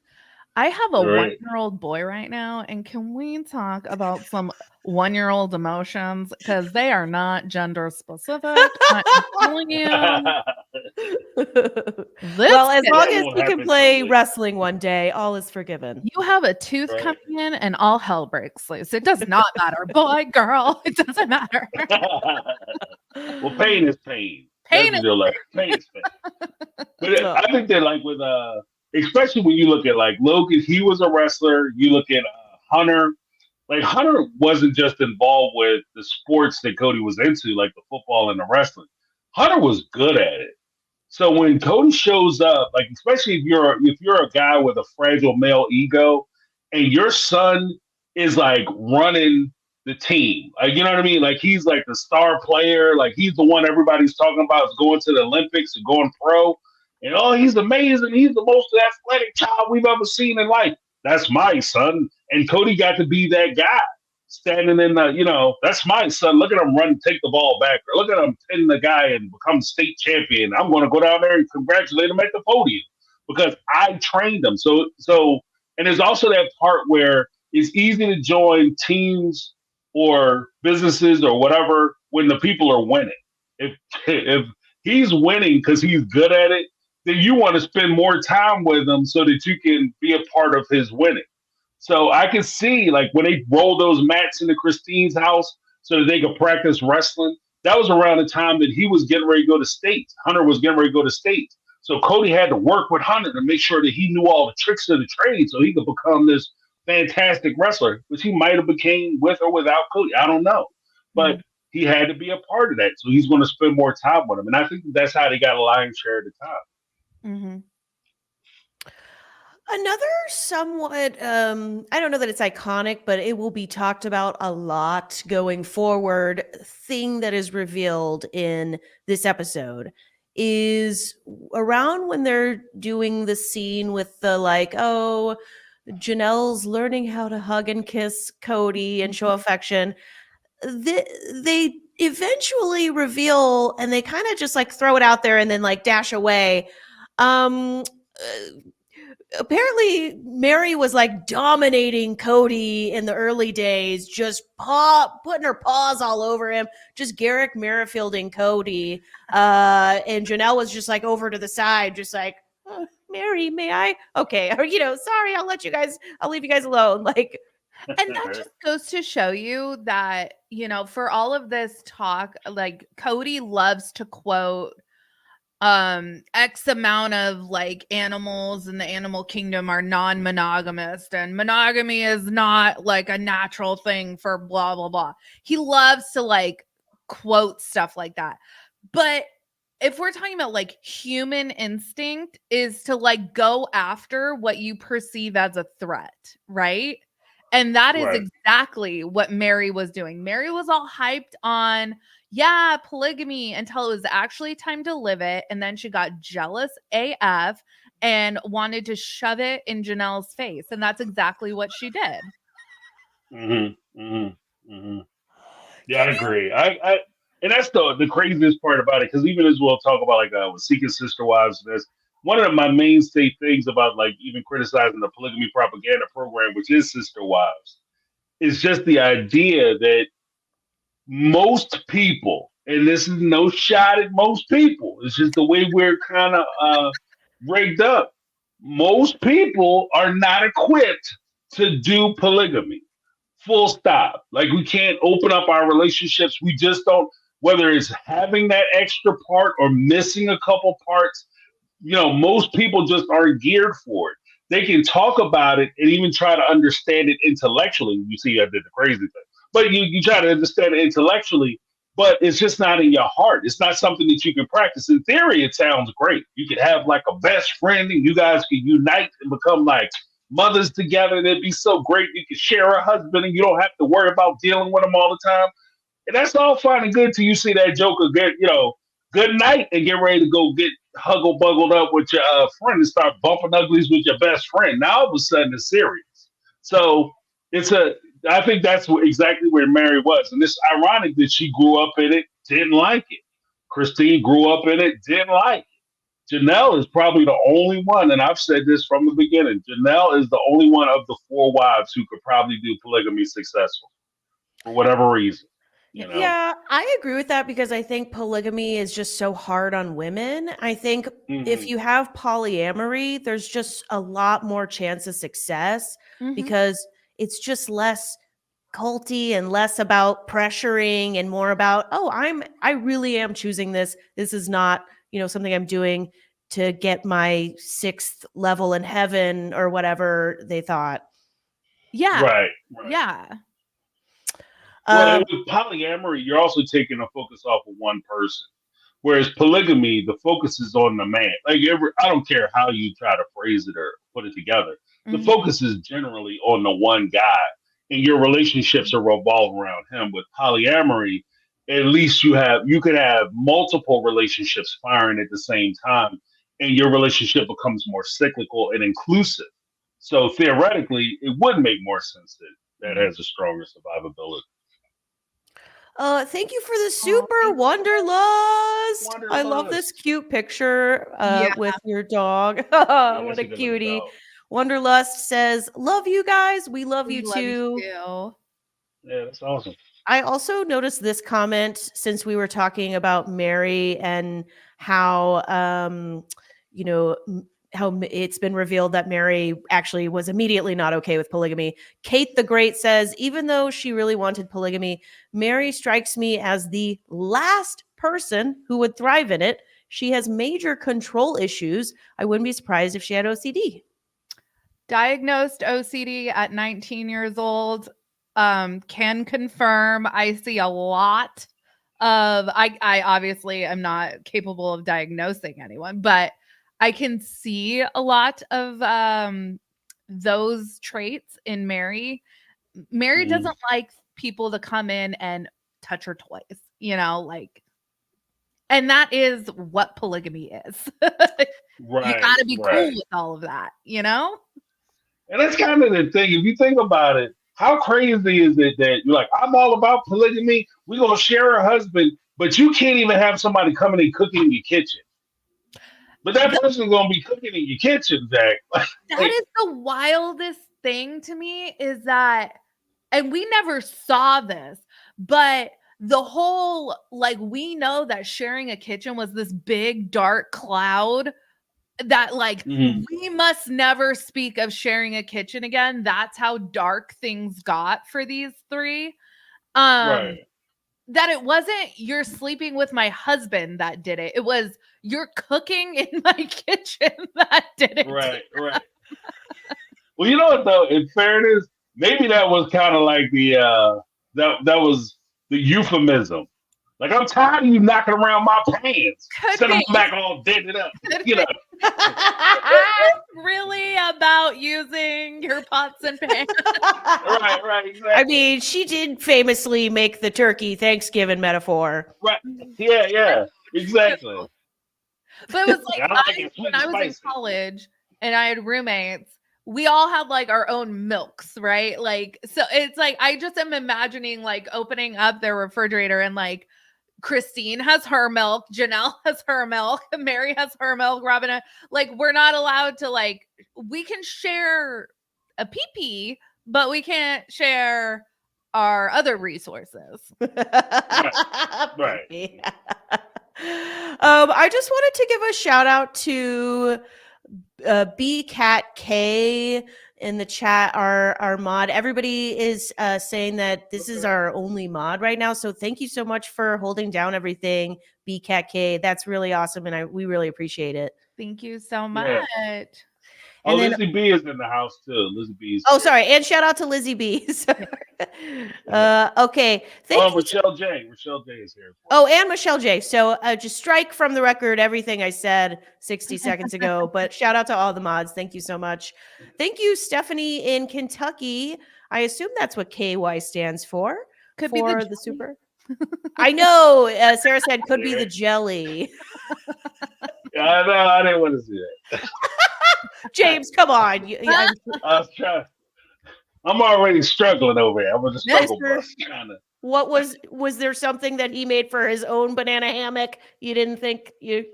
I have a 1-year-old boy right now, and can we talk about some 1-year-old emotions? Because they are not gender specific. I'm telling you. Well, as long as he can play wrestling one day, all is forgiven. You have a tooth coming in, and all hell breaks loose. It does not matter, boy, girl. It doesn't matter. Well, pain is pain. Pain is pain. But I think that with especially when you look at Logan, he was a wrestler. You look at Hunter. Hunter wasn't just involved with the sports that Cody was into, like the football and the wrestling. Hunter was good at it. So when Cody shows up, especially if you're a guy with a fragile male ego, and your son is running the team. Like, you know what I mean? Like, he's like the star player. Like, he's the one everybody's talking about is going to the Olympics and going pro. And oh, he's amazing. He's the most athletic child we've ever seen in life. That's my son. And Cody got to be that guy standing in the, that's my son. Look at him run, take the ball back. Or look at him pin the guy and become state champion. I'm going to go down there and congratulate him at the podium because I trained him. So, and there's also that part where it's easy to join teams or businesses or whatever when the people are winning. If he's winning because he's good at it, then you want to spend more time with him so that you can be a part of his winning. So I can see, like, when they rolled those mats into Christine's house so that they could practice wrestling, that was around the time that he was getting ready to go to state. Hunter was getting ready to go to state. So Cody had to work with Hunter to make sure that he knew all the tricks of the trade so he could become this fantastic wrestler, which he might have became with or without Cody. I don't know. But he had to be a part of that. So he's going to spend more time with him. And I think that's how they got a lion's share of the time. Mm-hmm. Another somewhat, I don't know that it's iconic, but it will be talked about a lot going forward. Thing that is revealed in this episode is around when they're doing the scene with the like, oh, Janelle's learning how to hug and kiss Cody and show affection. They eventually reveal, and they kind of just like throw it out there and then like dash away. Apparently Mary was like dominating Cody in the early days, just putting her paws all over him, just Garrick Merrifielding Cody. And Janelle was just like over to the side, just like, oh, Mary, may I? Okay. Or, sorry, I'll leave you guys alone. Like, And that just goes to show you that, for all of this talk, like Cody loves to quote X amount of like animals in the animal kingdom are non-monogamous and monogamy is not like a natural thing for blah blah blah. He loves to like quote stuff like that. But if we're talking about like human instinct is to like go after what you perceive as a threat, right? And that is exactly what Mary was doing. Mary was all hyped on, yeah, polygamy until it was actually time to live it. And then she got jealous AF and wanted to shove it in Janelle's face. And that's exactly what she did. Yeah, I agree. I and that's the craziest part about it, because even as we'll talk about like with Seeking Sister Wives, there's one of my mainstay things about like even criticizing the polygamy propaganda program, which is Sister Wives, is just the idea that most people, and this is no shot at most people, it's just the way we're kind of rigged up. Most people are not equipped to do polygamy. Full stop. Like, we can't open up our relationships. We just don't, whether it's having that extra part or missing a couple parts, most people just aren't geared for it. They can talk about it and even try to understand it intellectually. You see, I did the crazy thing. But you try to understand it intellectually, but it's just not in your heart. It's not something that you can practice. In theory, it sounds great. You could have like a best friend and you guys could unite and become like mothers together. It'd be so great. You could share a husband and you don't have to worry about dealing with him all the time. And that's all fine and good till you see that joker get, good night and get ready to go get huggle-buggled up with your friend and start bumping uglies with your best friend. Now all of a sudden it's serious. So I think that's exactly where Mary was. And it's ironic that she grew up in it, didn't like it. Christine grew up in it, didn't like it. Janelle is probably the only one, and I've said this from the beginning, Janelle is the only one of the four wives who could probably do polygamy successful for whatever reason. Yeah, I agree with that because I think polygamy is just so hard on women. I think if you have polyamory, there's just a lot more chance of success because it's just less culty and less about pressuring and more about, I really am choosing this. This is not, something I'm doing to get my 6th level in heaven or whatever they thought. Yeah. Right. Yeah. Well, with polyamory, you're also taking a focus off of one person. Whereas polygamy, the focus is on the man. Like, I don't care how you try to phrase it or put it together. The focus is generally on the one guy. and your relationships are revolved around him. With polyamory, at least you could have multiple relationships firing at the same time, and your relationship becomes more cyclical and inclusive. So theoretically, it would make more sense that has a stronger survivability. Thank you for the super Wanderlust. I love this Wanderlust. cute picture Yeah. with your dog. Yeah, What that's a good cutie. dog. Wanderlust says, love you guys. We love We you love you too. too. Yeah, that's awesome. I also noticed this comment since we were talking about Mary and how, you know, it's been revealed that Mary actually was immediately not okay with polygamy. Kate the Great says, even though she really wanted polygamy, Mary strikes me as the last person who would thrive in it. She has major control issues. I wouldn't be surprised if she had OCD. Diagnosed OCD at 19 years old. Can confirm. I see a lot of I obviously am not capable of diagnosing anyone, but I can see a lot of those traits in Mary. Mary Mhm. doesn't like people to come in and touch her toys, like, and that is what polygamy is. You Right. gotta be cool right. with all of that, And that's kind of the thing. If you think about it, how crazy is it that you're like, I'm all about polygamy. We're going to share a husband, but you can't even have somebody coming and cooking in your kitchen. But that person's going to be cooking in your kitchen, Zach. That is the wildest thing to me is that, and we never saw this, but the whole, like, we know that sharing a kitchen was this big dark cloud that, like, Mhm. we must never speak of sharing a kitchen again. That's how dark things got for these three. Right. That it wasn't you're sleeping with my husband that did it. It was you're cooking in my kitchen that did it. Right. Well, you know what though? In fairness, maybe that was kind of like the that was the euphemism. Like, I'm tired of you knocking around my pants, Could sending be. them back all dented up. Could You know, It's really about using your pots and pans. right, exactly. I mean, she did famously make the turkey Thanksgiving metaphor. Right. Yeah, exactly. But it was like I like it sweet when and I was in spicy. college and I had roommates, we all had like our own milks, right? Like, so it's like I just am imagining like opening up their refrigerator and like Christine has her milk, Janelle has her milk, Mary has her milk, Robyn, like we're not allowed to, like, we can share a pee-pee, but we can't share our other resources. Right. I just wanted to give a shout out to BCatK in the chat, our mod. Everybody is saying that this is our only mod right now. So thank you so much for holding down everything, BCatK. That's really awesome, and we really appreciate it. Thank you so much. Yeah. And then, Lizzie B is in the house too. Lizzie B. Oh, sorry, and shout out to Lizzie B. Okay, thank you. Rochelle J. Rochelle J is here. Oh, and Michelle J. So just strike from the record everything I said 60 seconds ago. But shout out to all the mods. Thank you so much. Thank you, Stephanie in Kentucky. I assume that's what KY stands for. Could for be the the super. I know. Sarah said could be the jelly. Yeah, I know. I didn't want to see that. James, come on. I was trying. I'm already struggling over here. I'm on the struggle Mister, bus. Trying to. What was there something that he made for his own banana hammock? You didn't think you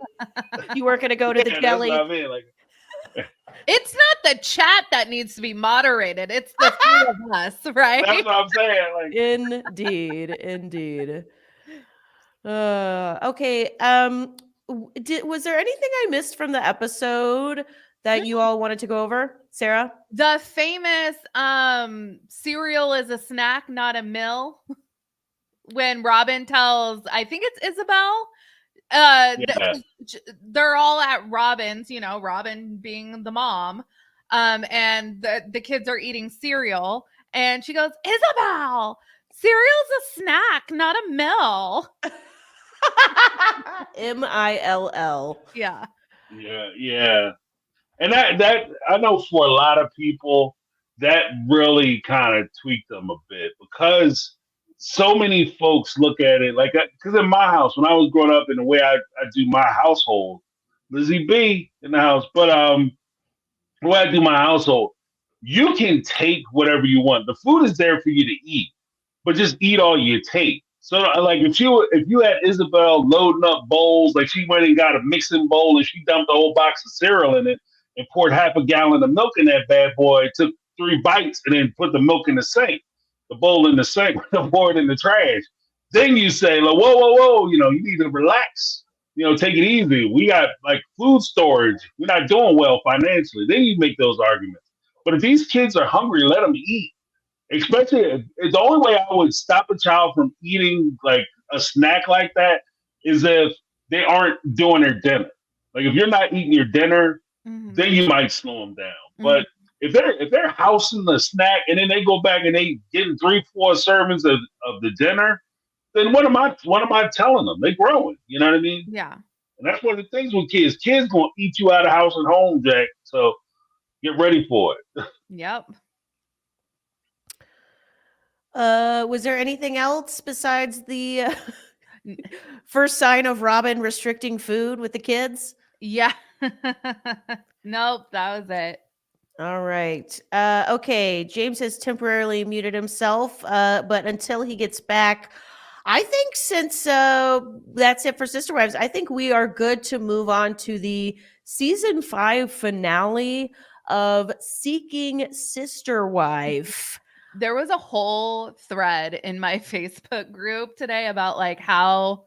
weren't going to go to the jelly? That's what I mean. Like, it's not the chat that needs to be moderated. It's the three of us, right? that's what I'm saying. Like, Indeed. Okay. Was there anything I missed from the episode that you all wanted to go over, Sarah? The famous cereal is a snack, not a meal. When Robyn tells, I think it's Isabel, they're all at Robyn's, Robyn being the mom, and the kids are eating cereal, and she goes, Isabel, cereal's a snack, not a meal. MILL. Yeah. Yeah. And that I know for a lot of people, that really kind of tweaked them a bit because so many folks look at it like, because in my house, when I was growing up, in the way I do my household, Lizzie B in the house, but the way I do my household, you can take whatever you want. The food is there for you to eat, but just eat all you take. So like if you had Isabel loading up bowls, like she went and got a mixing bowl and she dumped a whole box of cereal in it and poured half a gallon of milk in that bad boy, took 3 bites and then put the milk in the sink, the bowl in the sink, pour it in the trash. Then you say, like, whoa, whoa, whoa, you need to relax. Take it easy. We got like food storage. We're not doing well financially. Then you make those arguments. But if these kids are hungry, let them eat. Especially the only way I would stop a child from eating like a snack like that is if they aren't doing their dinner. Like if you're not eating your dinner, then you might slow them down. But if they're housing the snack and then they go back and they getting 3-4 servings of the dinner, then what am I telling them? They're growing. You know what I mean? Yeah. And that's one of the things with kids. Kids gonna eat you out of house and home, Jack. So get ready for it. Yep. Was there anything else besides the first sign of Robyn restricting food with the kids? Yeah. Nope, that was it. All right. Okay. James has temporarily muted himself, but until he gets back, I think since that's it for Sister Wives, I think we are good to move on to the season 5 finale of Seeking Sister Wife. There was a whole thread in my Facebook group today about like how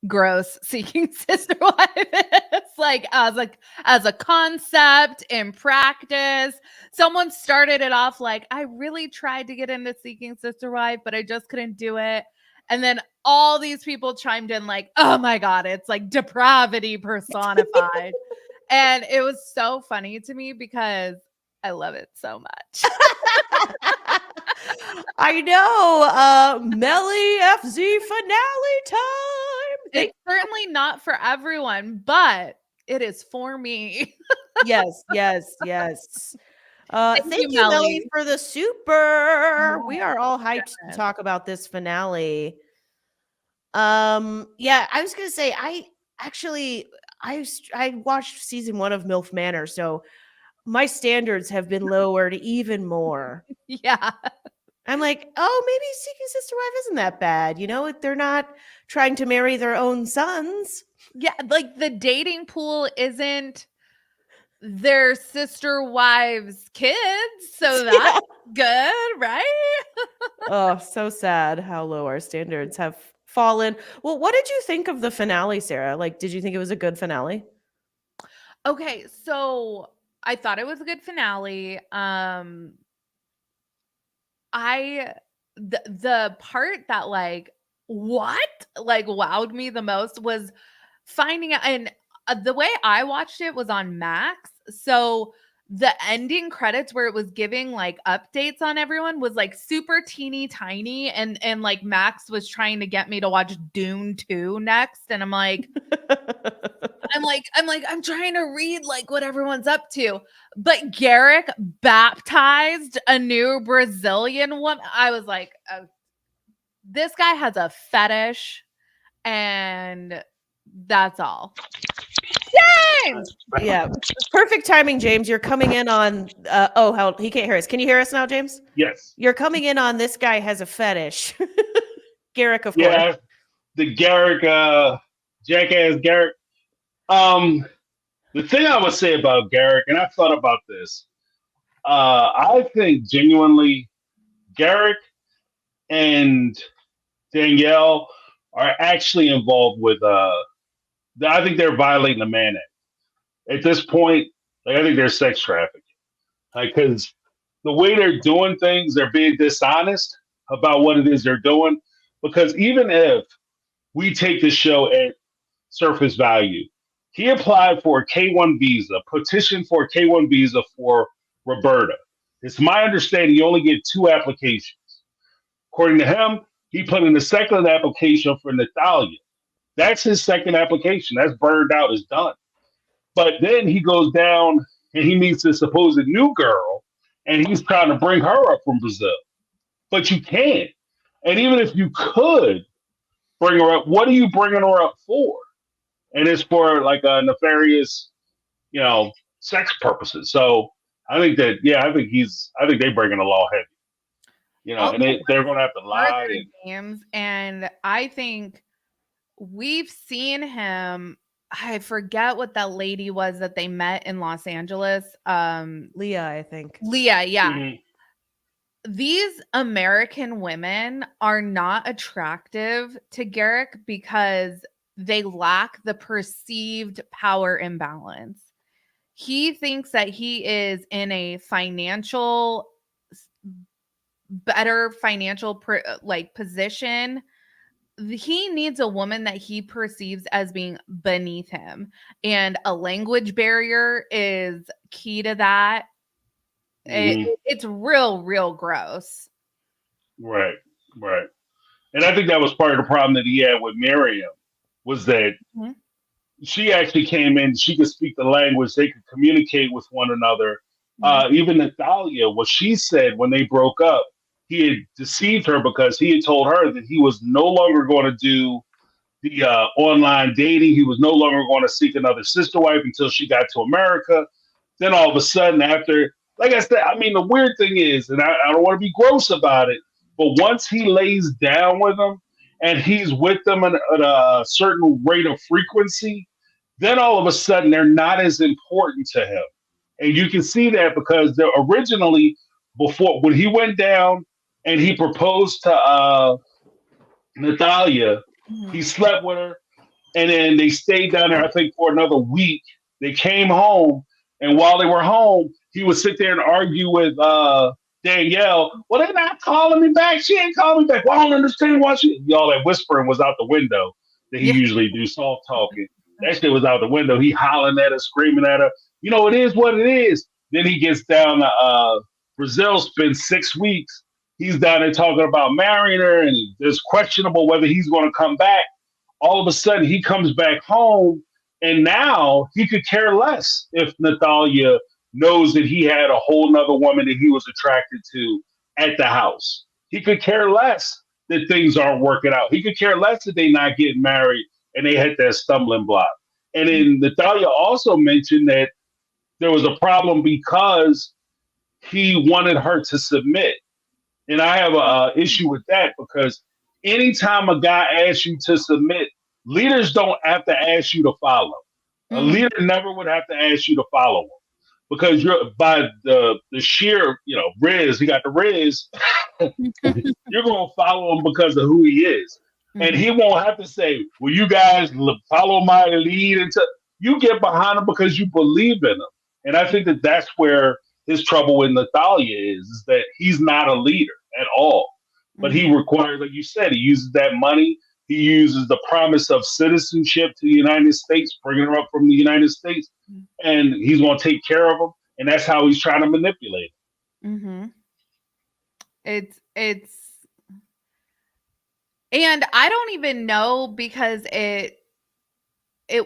gross Seeking Sister Wife is, like as a concept in practice. Someone started it off like, I really tried to get into Seeking Sister Wife, but I just couldn't do it. And then all these people chimed in like, oh my God, it's like depravity personified. And it was so funny to me because I love it so much. I know. Melly FZ finale time. It's certainly not for everyone, but it is for me. Yes. Thank you, you, Melly, Melly. for the super. Oh, We are all hyped to talk about this finale. Yeah, I was gonna say I watched season 1 of MILF Manor, so my standards have been lowered even more. Yeah. I'm like, oh, maybe Seeking Sister Wife isn't that bad. They're not trying to marry their own sons. Yeah, like the dating pool isn't their sister wives' kids, so that's good, right? Oh, so sad how low our standards have fallen. Well, what did you think of the finale, Sarah? Like, did you think it was a good finale? Okay, so I thought it was a good finale. The part that like wowed me the most was finding out, and the way I watched it was on Max. So the ending credits where it was giving like updates on everyone was like super teeny tiny, and like Max was trying to get me to watch Dune 2 next, and I'm like I'm trying to read like what everyone's up to. But Garrick baptized a new Brazilian woman. I was like, oh, this guy has a fetish, and that's all. James! Yeah. Perfect timing, James. You're coming in on hell, he can't hear us. Can you hear us now, James? Yes. You're coming in on this guy has a fetish. Garrick, of Yeah, course. the Garrick, jackass Garrick. The thing I would say about Garrick, and I thought about this, I think genuinely Garrick and Danielle are actually involved with, I think they're violating the Mann Act. At this point, like, I think they're sex trafficking. Like, because the way they're doing things, they're being dishonest about what it is they're doing. Because even if we take the show at surface value, he applied for a K-1 visa, petitioned for a K-1 visa for Roberta. It's my understanding you only get 2 applications. According to him, he put in a second application for Natalia. That's his second application. That's burned out. It's done. But then he goes down and he meets this supposed new girl and he's trying to bring her up from Brazil, but you can't. And even if you could bring her up, what are you bringing her up for? And it's for like a nefarious, sex purposes. So I think that, I think they bringing the law heavy, and they're going to have to lie. Arthur James, and I think we've seen him. I forget what that lady was that they met in Los Angeles. Leah, I think. Leah, yeah. Mhm. These American women are not attractive to Garrick because they lack the perceived power imbalance. He thinks that he is in a better financial position. He needs a woman that he perceives as being beneath him, and a language barrier is key to that. Mhm. It's real gross. Right. And I think that was part of the problem that he had with Miriam, was that Mhm. she actually came in, she could speak the language, they could communicate with one another. Even Natalia, what she said when they broke up, he had deceived her because he had told her that he was no longer going to do the online dating. He was no longer going to seek another sister wife until she got to America. Then all of a sudden, after, like I said, I mean, the weird thing is, and I don't want to be gross about it, but once he lays down with them and he's with them at a certain rate of frequency, then all of a sudden they're not as important to him. And you can see that because they're originally, before, when he went down and he proposed to Natalia, he slept with her, and then they stayed down there, I think, for another week. They came home, and while they were home, he would sit there and argue with Danielle. Well, they're not calling me back. She ain't calling me back. Well, I don't understand why she. All that whispering was out the window that he usually do, soft talking. That shit was out the window. He hollering at her, screaming at her. It is what it is. Then he gets down to Brazil, spends 6 weeks. He's down there talking about marrying her, and it's questionable whether he's going to come back. All of a sudden, he comes back home, and now he could care less if Natalia knows that he had a whole nother woman that he was attracted to at the house. He could care less that things aren't working out. He could care less that they not getting married and they had that stumbling block. And then Natalia also mentioned that there was a problem because he wanted her to submit. And I have a issue with that because anytime a guy asks you to submit, leaders don't have to ask you to follow. A leader never would have to ask you to follow him because you're by the sheer, Riz, he got the Riz. You're going to follow him because of who he is. And he won't have to say, well, you guys follow my lead. You get behind him because you believe in him. And I think that that's where his trouble with Natalia is that he's not a leader at all. But he requires, like you said, he uses that money. He uses the promise of citizenship to the United States, bringing her up from the United States, and he's going to take care of them. And that's how he's trying to manipulate Mm-hmm. It's, and I don't even know because it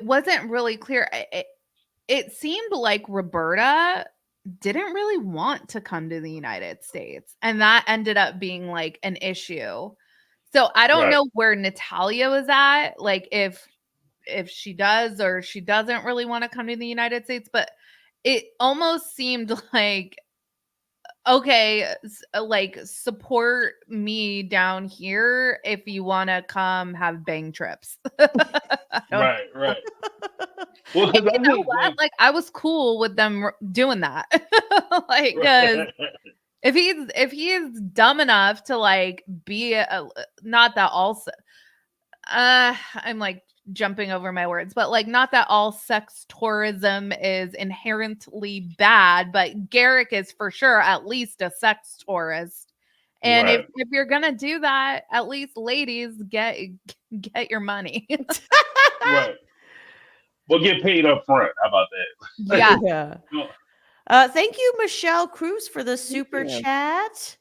wasn't really clear. It seemed like Roberta didn't really want to come to the United States, and that ended up being like an issue. So I don't know where Natalia was at, like if she does or she doesn't really want to come to the United States, but it almost seemed like, okay, like support me down here if you want to come have bang trips. Right. Well, and you know what? Like I was cool with them doing that. Like, because if he's dumb enough to like be not that also I'm like jumping over my words, but like not that all sex tourism is inherently bad, but Garrick is for sure at least a sex tourist. And if you're gonna do that, at least ladies get your money. Right. Well, get paid up front. How about that? Yeah. Thank you, Michelle Cruz, for the super chat.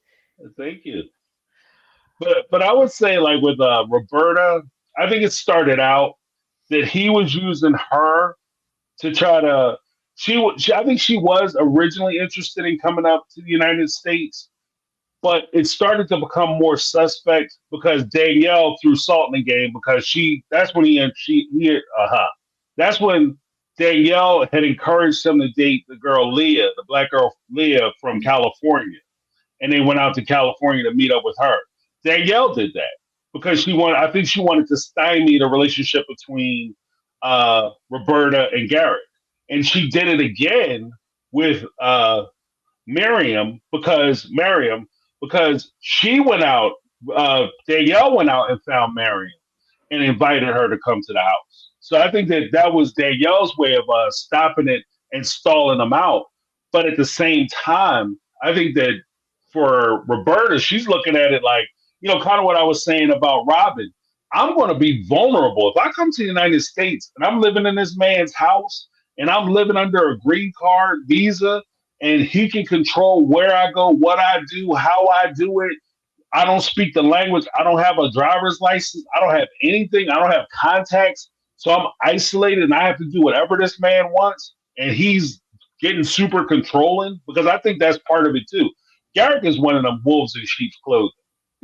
Thank you. But I would say, like with Roberta, I think it started out that he was using her to try to I think she was originally interested in coming up to the United States, but it started to become more suspect because Danielle threw salt in the game because that's when Danielle had encouraged him to date the girl Leah, the black girl Leah from California, and they went out to California to meet up with her. Danielle did that because I think she wanted to stymie the relationship between Roberta and Garrick, and she did it again with Miriam because she went out. Danielle went out and found Miriam and invited her to come to the house. So I think that was Danielle's way of stopping it and stalling them out. But at the same time, I think that for Roberta, she's looking at it like, kind of what I was saying about Robyn. I'm going to be vulnerable. If I come to the United States and I'm living in this man's house and I'm living under a green card visa and he can control where I go, what I do, how I do it. I don't speak the language. I don't have a driver's license. I don't have anything. I don't have contacts. So I'm isolated and I have to do whatever this man wants. And he's getting super controlling because I think that's part of it too. Garrick is one of them wolves in sheep's clothing.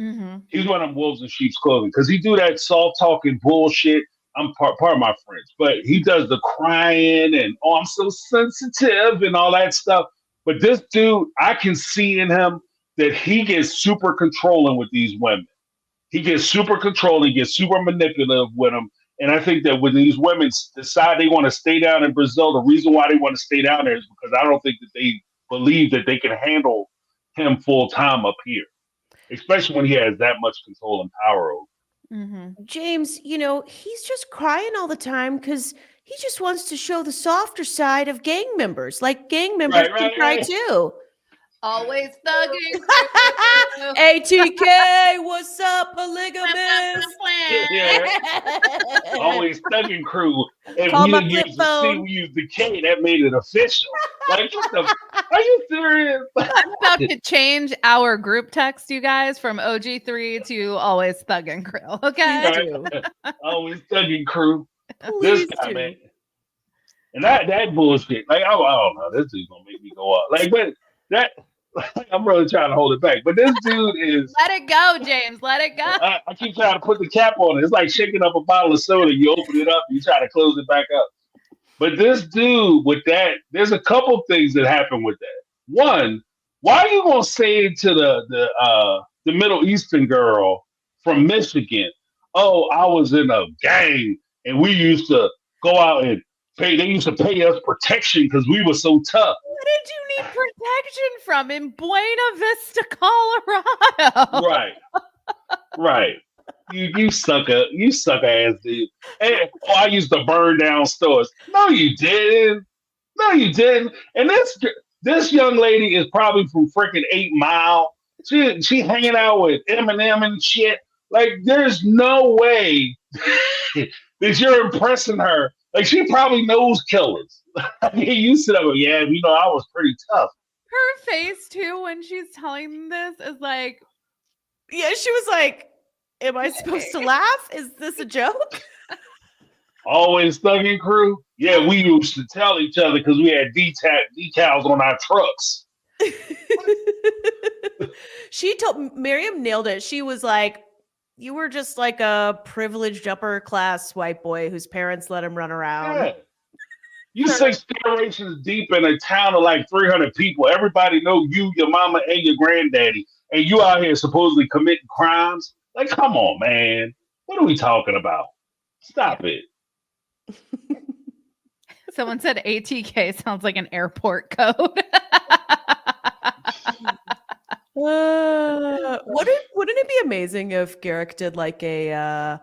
Mm-hmm. He's one of them wolves in sheep's clothing because he do that soft talking bullshit. I'm part of my friends, but he does the crying and I'm so sensitive and all that stuff. But this dude, I can see in him that he gets super controlling with these women. He gets super controlling, gets super manipulative with them. And I think that when these women decide they want to stay down in Brazil, the reason why they want to stay down there is because I don't think that they believe that they can handle him full time up here, especially when he has that much control and power over. Mm-hmm. James, he's just crying all the time because he just wants to show the softer side of gang members. Like gang members can cry too. Always thugging. ATK, what's up, polygamist? Always thugging crew. And Call we my didn't flip use the C, phone. we used the K. That made it official. Like, are you serious? I'm about to change our group text, you guys, from OG3 to always thugging crew. Okay. Right? Always thugging crew. Please This guy, do. man. And that bullshit. Like, I don't know. This dude's gonna make me go up. Like, but that I'm really trying to hold it back. But this dude is. Let it go, James. Let it go. I keep trying to put the cap on it. It's like shaking up a bottle of soda. You open it up, you try to close it back up. But this dude with that, there's a couple things that happen with that. One, why are you gonna say to the Middle Eastern girl from Michigan, "Oh, I was in a gang and we used to go out and pay. They used to pay us protection because we were so tough." What did you need protection from in Buena Vista, Colorado? Right. You sucker ass dude. And, I used to burn down stores. No, you didn't. And this young lady is probably from freaking 8 Mile. She hanging out with Eminem and shit. Like, there's no way that you're impressing her. Like, she probably knows killers. You sit up, yeah, I was pretty tough. Her face too when she's telling this is like, Yeah, she was like, am I supposed to laugh? Is this a joke? Always thugging crew. Yeah, we used to tell each other because we had decals on our trucks. Miriam nailed it. She was like, you were just like a privileged upper class white boy whose parents let him run around. Yeah. You 6 generations deep in a town of like 300 people. Everybody know you, your mama, and your granddaddy. And you out here supposedly committing crimes. Like, come on, man. What are we talking about? Stop it. someone said ATK sounds like an airport code. Wouldn't it be amazing if Garrick did like a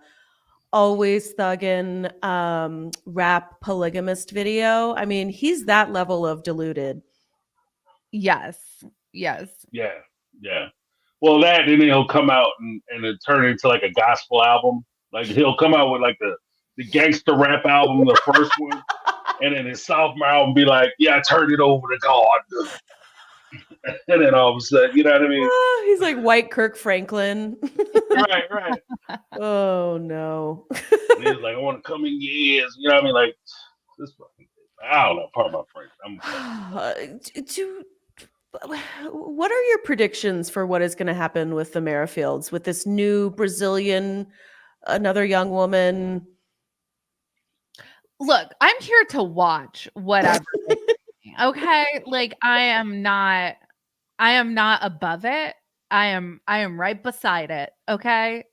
always thuggin' rap polygamist video? I mean, he's that level of deluded. Yes. Yeah. Well, that, and then he'll come out and it turn into like a gospel album. Like he'll come out with like the gangster rap album, the first one, and then his sophomore album be like, yeah, I turned it over to God. And then all of a sudden, you know what I mean? He's like white Kirk Franklin. Right. Oh no. And he's like, I want to come in your ears. You know what I mean? Like, this fucking thing. I don't know. Pardon my French. What are your predictions for what is going to happen with the Merrifields, with this new Brazilian, another young woman? Look, I'm here to watch whatever. Okay, like I am not above it. I am right beside it. Okay.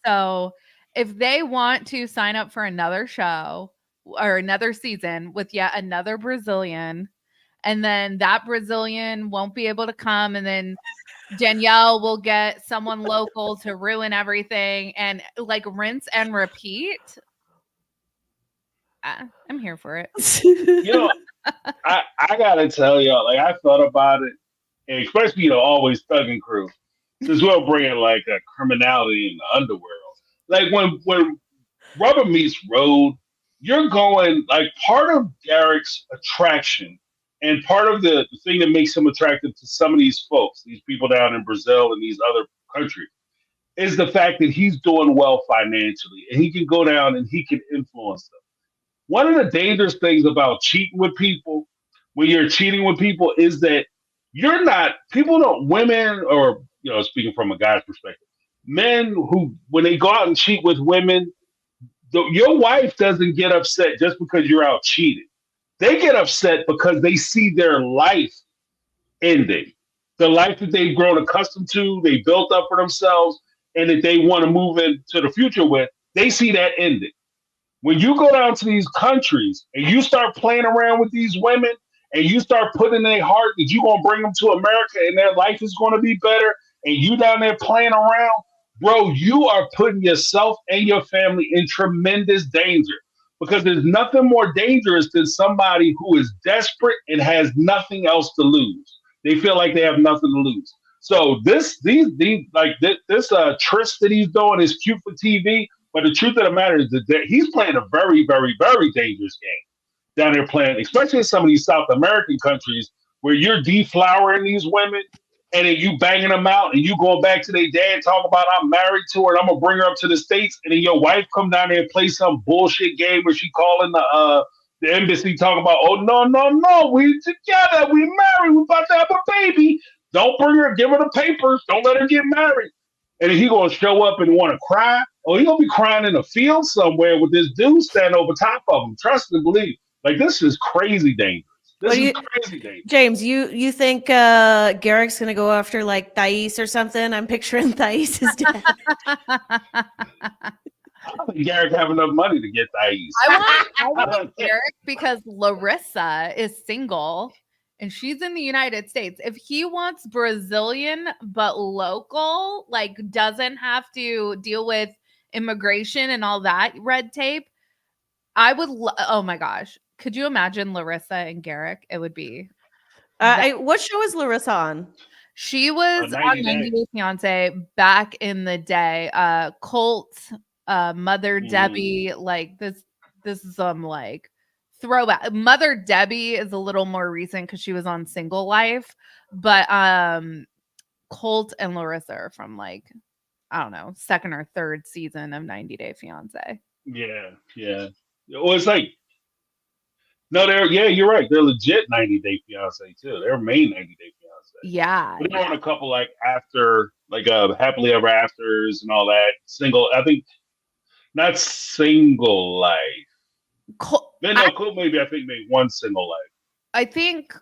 So if they want to sign up for another show or another season with yet another Brazilian, and then that Brazilian won't be able to come, and then Danielle will get someone local to ruin everything and like rinse and repeat. I'm here for it. You know, I gotta tell y'all, like I thought about it, and especially always Thug and Crew, since we're bringing like a criminality in the underworld. Like when Rubber meets Road, you're going like part of Garrick's attraction, and part of the thing that makes him attractive to some of these folks, these people down in Brazil and these other countries, is the fact that he's doing well financially, and he can go down and he can influence them. One of the dangerous things about cheating with people, when you're cheating with people, is that you're not, people don't, women, or, speaking from a guy's perspective, men who, when they go out and cheat with women, your wife doesn't get upset just because you're out cheating. They get upset because they see their life ending, the life that they've grown accustomed to, they built up for themselves, and that they want to move into the future with. They see that ending. When you go down to these countries and you start playing around with these women and you start putting in their heart that you're going to bring them to America and their life is going to be better, and you down there playing around, bro, you are putting yourself and your family in tremendous danger, because there's nothing more dangerous than somebody who is desperate and has nothing else to lose. They feel like they have nothing to lose. So this tryst that he's doing is cute for TV, but the truth of the matter is that he's playing a very, very, very dangerous game down there playing, especially in some of these South American countries where you're deflowering these women and then you banging them out and you going back to their dad talking about I'm married to her and I'm gonna bring her up to the States, and then your wife come down there and play some bullshit game where she calling the embassy talking about, oh no, we together, we married, we about to have a baby. Don't bring her, give her the papers, don't let her get married. And then he gonna show up and want to cry, or he gonna be crying in a field somewhere with this dude standing over top of him. Trust and believe. Like, this is crazy dangerous. This is crazy dangerous. James, you think Garrick's gonna go after like Thais or something? I'm picturing Thais' dad. I don't think Garrick have enough money to get Thais. I want Garrick because Larissa is single and she's in the United States. If he wants Brazilian but local, like doesn't have to deal with immigration and all that red tape, I would. Oh my gosh, could you imagine Larissa and Garrick? It would be. What show is Larissa on? She was 90 on 90 Day Fiance back in the day. Colt, Mother Debbie, like this is some like throwback. Mother Debbie is a little more recent because she was on Single Life, but Colt and Larissa are from like, I don't know, second or third season of 90 Day Fiance. Yeah. Well, it's like, no, you're right. They're legit 90 Day Fiance too. They're main 90 Day Fiance. Yeah. But they're on a couple like after, like Happily Ever Afters and all that. Single, I think, not Single Life. Colt made one Single Life. I think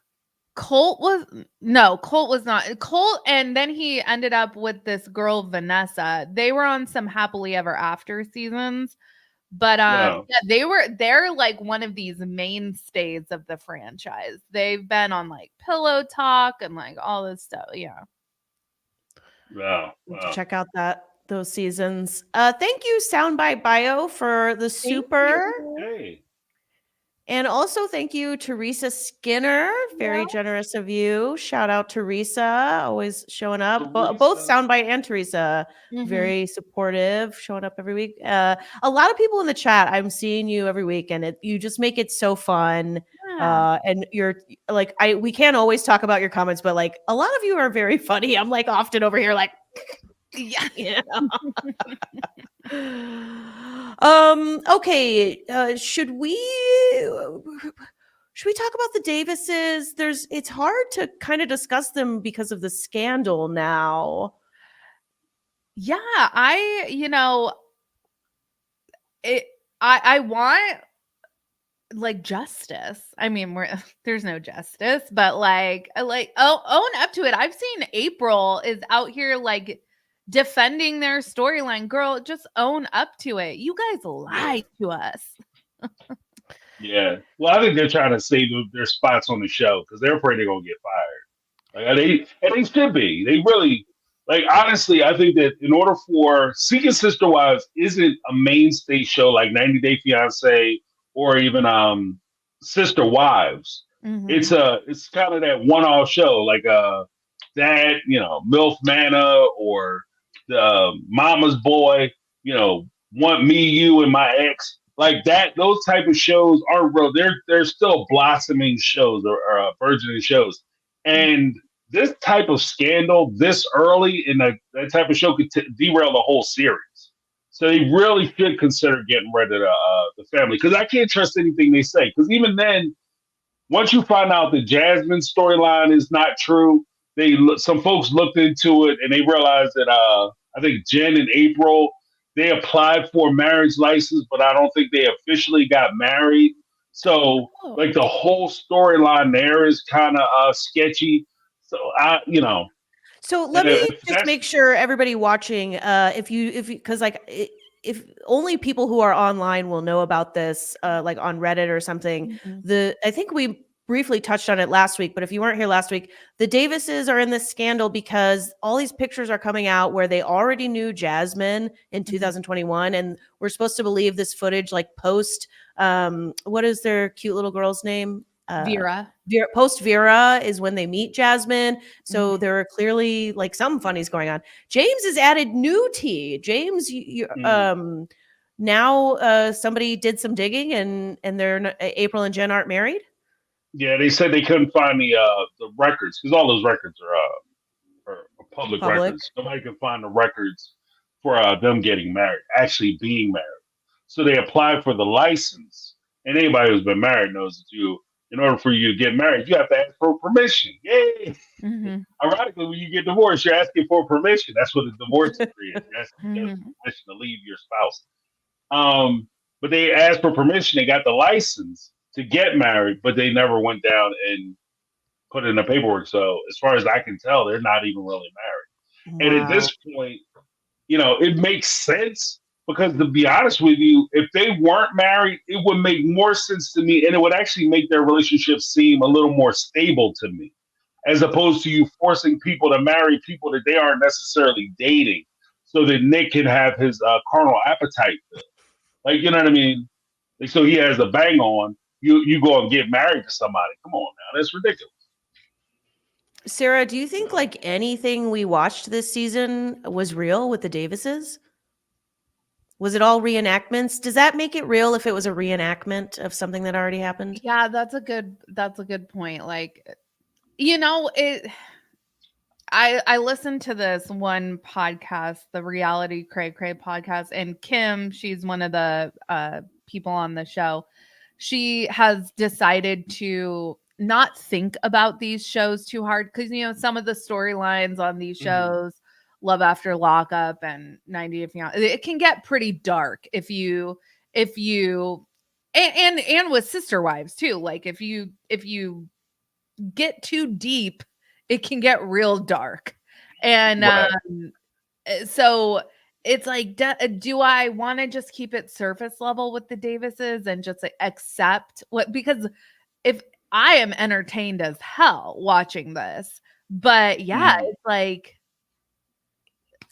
Colt was not. Colt, and then he ended up with this girl Vanessa. They were on some Happily Ever After seasons, but Wow. yeah, they're like one of these mainstays of the franchise. They've been on like Pillow Talk and like all this stuff. Yeah. Wow. Check out those seasons. Thank you, Soundbite Bio, for the super. Hey. And also thank you, Teresa Skinner. Very generous of you. Shout out Teresa, always showing up. Both Soundbite and Teresa, very supportive, showing up every week. A lot of people in the chat, I'm seeing you every week, and you just make it so fun. Yeah. And you're like, we can't always talk about your comments, but like a lot of you are very funny. I'm like often over here like, yeah. Okay, should we should we talk about the Davises? It's hard to kind of discuss them because of the scandal now. Yeah, I want like justice. I mean, there's no justice, but like own up to it. I've seen April is out here like defending their storyline. Girl, just own up to it. You guys lied to us. Yeah. Well, I think they're trying to save their spots on the show because they're afraid they're gonna get fired. Like they should be. They really like honestly. I think that in order for Seeking Sister Wives isn't a mainstay show like 90 Day Fiance or even Sister Wives. Mhm. It's kind of that one off show like that MILF Manna or the Mama's Boy. Want me, you, and my ex. Like that, those type of shows aren't real. They're still blossoming shows or burgeoning shows, and this type of scandal this early in that type of show could derail the whole series. So they really should consider getting rid of the family because I can't trust anything they say. Because even then, once you find out the Jasmine storyline is not true, some folks looked into it and they realized that I think Jen and April. They applied for a marriage license, but I don't think they officially got married. So, like the whole storyline there is kind of sketchy. So So let me just that's- make sure everybody watching, because like if only people who are online will know about this, like on Reddit or something. Mhm. I think we briefly touched on it last week, but if you weren't here last week, the Davises are in this scandal because all these pictures are coming out where they already knew Jasmine in 2021, and we're supposed to believe this footage like post. What is their cute little girl's name? Vera. Post Vera is when they meet Jasmine. So Mhm. there are clearly like some funnies going on. James has added new tea. James, now somebody did some digging and April and Jen aren't married. Yeah, they said they couldn't find the records because all those records are public records. Nobody can find the records for them getting married, actually being married. So they applied for the license, and anybody who's been married knows that in order for you to get married, you have to ask for permission. Yay! Mhm. Ironically, when you get divorced, you're asking for permission. That's what a divorce decree is. You're asking Mhm. permission to leave your spouse. But they asked for permission. They got the license to get married, but they never went down and put in the paperwork. So as far as I can tell, they're not even really married. And at Wow. this point, it makes sense because to be honest with you, if they weren't married, it would make more sense to me, and it would actually make their relationship seem a little more stable to me, as opposed to you forcing people to marry people that they aren't necessarily dating, so that Nick can have his carnal appetite. Like, you know what I mean? Like, so he has a bang on. You go and get married to somebody. Come on now, that's ridiculous. Sarah, do you think like anything we watched this season was real with the Davises? Was it all reenactments? Does that make it real if it was a reenactment of something that already happened? Yeah, that's a good point. Like, it I listened to this one podcast, the Reality Cray Cray podcast, and Kim, she's one of the people on the show. She has decided to not think about these shows too hard because some of the storylines on these shows, Love After Lockup and 90 Day Fiance, it can get pretty dark if you and with Sister Wives too. Like if you get too deep, it can get real dark. And Right. so it's like, do I want to just keep it surface level with the Davises and just like, accept what? Because if I am entertained as hell watching this, but yeah, it's like,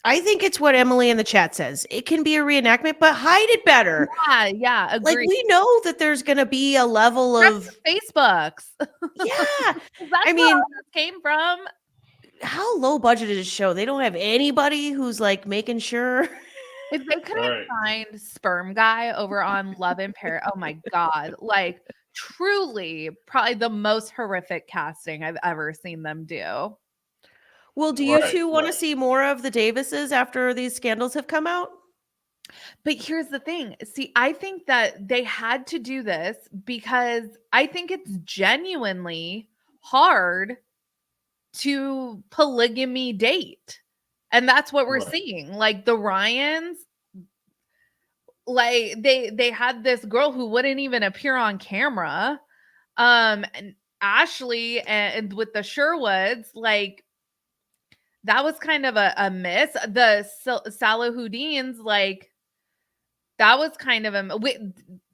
I think it's what Emily in the chat says. It can be a reenactment, but hide it better. yeah, Like agree. we know that there's going to be a level of Facebooks. yeah. That's I where mean, all this came from. How low budget is this show? They don't have anybody who's like making sure. If they couldn't Right. find Sperm Guy over on Love in Paris, oh my God. Like, truly, probably the most horrific casting I've ever seen them do. Well, do you Right, two want to right. see more of the Davises after these scandals have come out? But here's the thing. See, I think that they had to do this because I think it's genuinely hard to polygamy date. And that's what we're Right. seeing. Like the Ryans, like they had this girl who wouldn't even appear on camera. And Ashley and with the Sherwoods, like that was kind of a miss. The Salahuddins, like that was kind of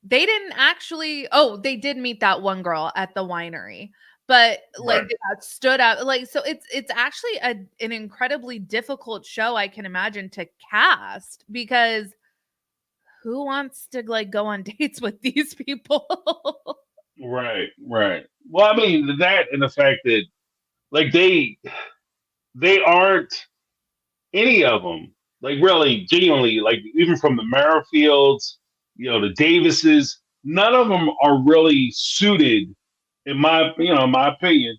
they didn't actually. Oh, they did meet that one girl at the winery, but like Right. they got stood out. Like so, it's actually an incredibly difficult show. I can imagine to cast because who wants to like go on dates with these people? Right. Right. Well, I mean that and the fact that like they aren't any of them like really genuinely like even from the Merrifields, the Davises, none of them are really suited, in my opinion,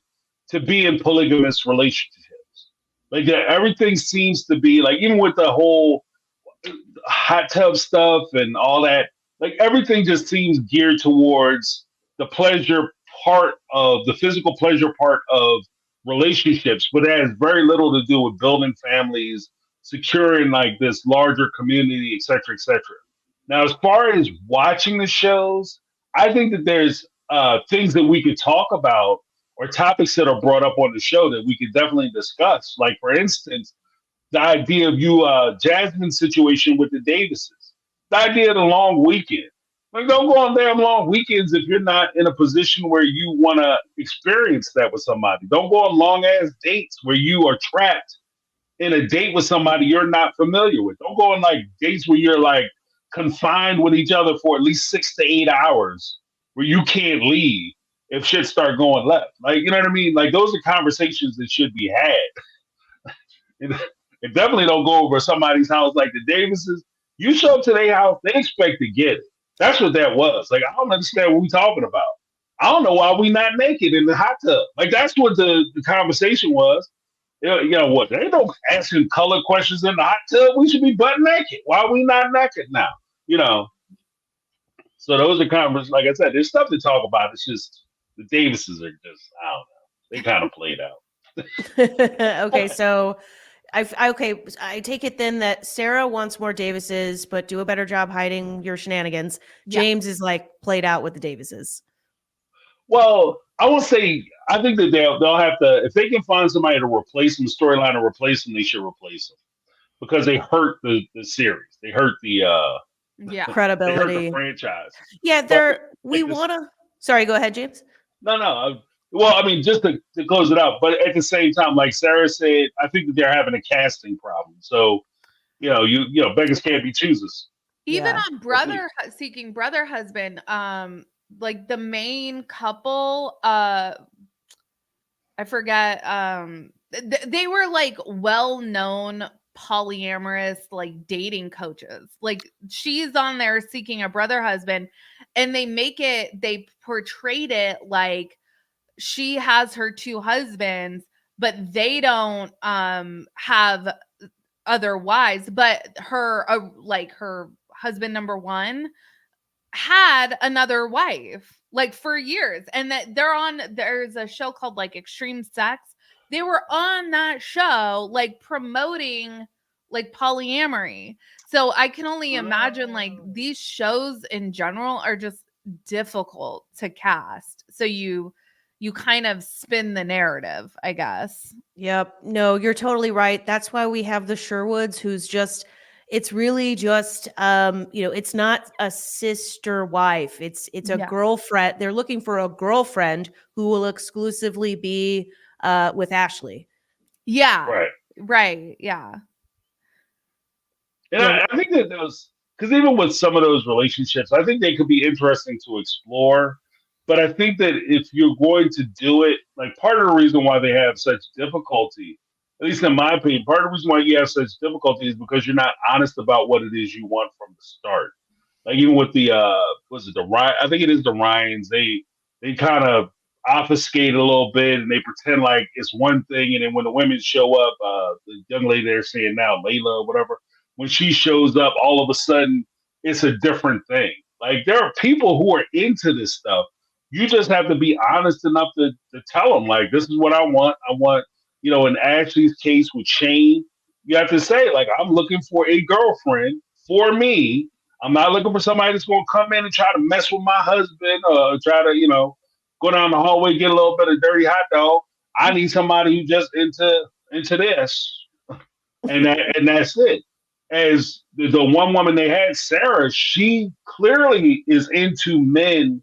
to be in polygamous relationships. Like that, everything seems to be like even with the whole hot tub stuff and all that, like everything just seems geared towards the pleasure part of the physical pleasure part of relationships, but it has very little to do with building families, securing like this larger community, et cetera, et cetera. Now, as far as watching the shows, I think that there's things that we could talk about or topics that are brought up on the show that we could definitely discuss. Like, for instance, the idea of Jasmine's situation with the Davises, the idea of the long weekend. Like, don't go on damn long weekends if you're not in a position where you want to experience that with somebody. Don't go on long ass dates where you are trapped in a date with somebody you're not familiar with. Don't go on like dates where you're like confined with each other for at least 6 to 8 hours where you can't leave if shit start going left. Like, you know what I mean? Like, those are conversations that should be had. And definitely don't go over somebody's house like the Davises. You show up to their house, they expect to get it. That's what that was. Like, I don't understand what we talking about. I don't know why we not naked in the hot tub. Like, that's what the conversation was. What? They don't asking color questions in the hot tub. We should be butt naked. Why are we not naked now? You know. So those are conversations. Like I said, there's stuff to talk about. It's just the Davises are just, I don't know. They kind of played out. Okay, so I take it then that Sarah wants more Davises, but do a better job hiding your shenanigans. Yeah. James is like played out with the Davises. Well, I will say I think that they'll have to, if they can find somebody to replace them, storyline to replace them, they should replace them because they hurt the series. They hurt the Yeah. they hurt the Credibility. franchise. Yeah, we this- want to. Sorry, go ahead, James. No. Well, I mean, just to close it out, but at the same time, like Sarah said, I think that they're having a casting problem. So, beggars can't be choosers. Even Yeah. on seeking brother husband, like the main couple, I forget, they were like well-known polyamorous like dating coaches. Like she's on there seeking a brother husband, and they portrayed it like she has her two husbands, but they don't have other wives, but her her husband number one had another wife like for years, and that there's a show called like Extreme Sex. They were on that show like promoting like polyamory. So I can only imagine like these shows in general are just difficult to cast. So you kind of spin the narrative, I guess. Yep. No, you're totally right. That's why we have the Sherwoods, who's just, it's really just, it's not a sister wife. It's a Yeah. girlfriend. They're looking for a girlfriend who will exclusively be with Ashley. Yeah. Right. Yeah. And Yeah. I think that those, because even with some of those relationships, I think they could be interesting to explore. But I think that if you're going to do it, like part of the reason why they have such difficulty, at least in my opinion, part of the reason why you have such difficulty is because you're not honest about what it is you want from the start. Like even with the I think it is the Ryans, they kind of obfuscate a little bit and they pretend like it's one thing, and then when the women show up, the young lady they're saying now, Layla or whatever, when she shows up, all of a sudden it's a different thing. Like there are people who are into this stuff. You just have to be honest enough to tell them, like, this is what I want. I want, in Ashley's case with Shane, you have to say, like, I'm looking for a girlfriend for me. I'm not looking for somebody that's going to come in and try to mess with my husband or try to, go down the hallway, get a little bit of dirty hot dog. I need somebody who just into this, and that's it. As the one woman they had, Sarah, she clearly is into men,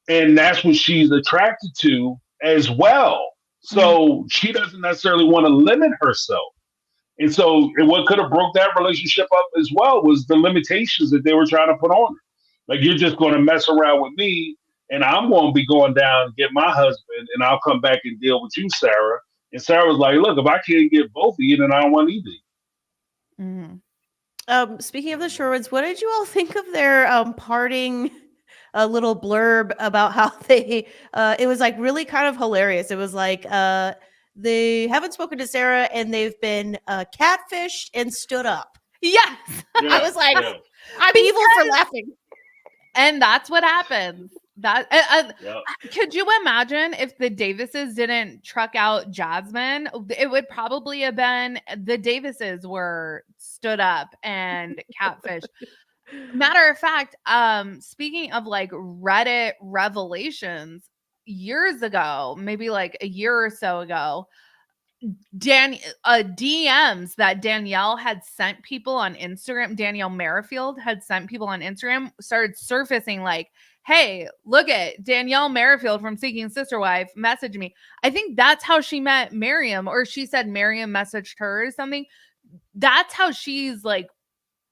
and that's what she's attracted to as well. So she doesn't necessarily want to limit herself. And so, and what could have broke that relationship up as well was the limitations that they were trying to put on her. Like, you're just going to mess around with me, and I'm going to be going down and get my husband, and I'll come back and deal with you, Sarah. And Sarah was like, look, if I can't get both of you, then I don't want either. Speaking of the Sherwoods, what did you all think of their parting little blurb about how they it was like really kind of hilarious. It was like they haven't spoken to Sarah and they've been catfished and stood up. Yes. I was like, I'm evil for laughing. And that's what happens. That could you imagine if the Davises didn't truck out Jasmine? It would probably have been the Davises were stood up and catfish. Matter of fact, speaking of like Reddit revelations, years ago, maybe like a year or so ago, DMs that Danielle had sent people on Instagram, Danielle Merrifield had sent people on Instagram, started surfacing like, hey, look at Danielle Merrifield from Seeking Sister Wife messaged me. I think that's how she met Miriam, or she said Miriam messaged her or something. That's how she's like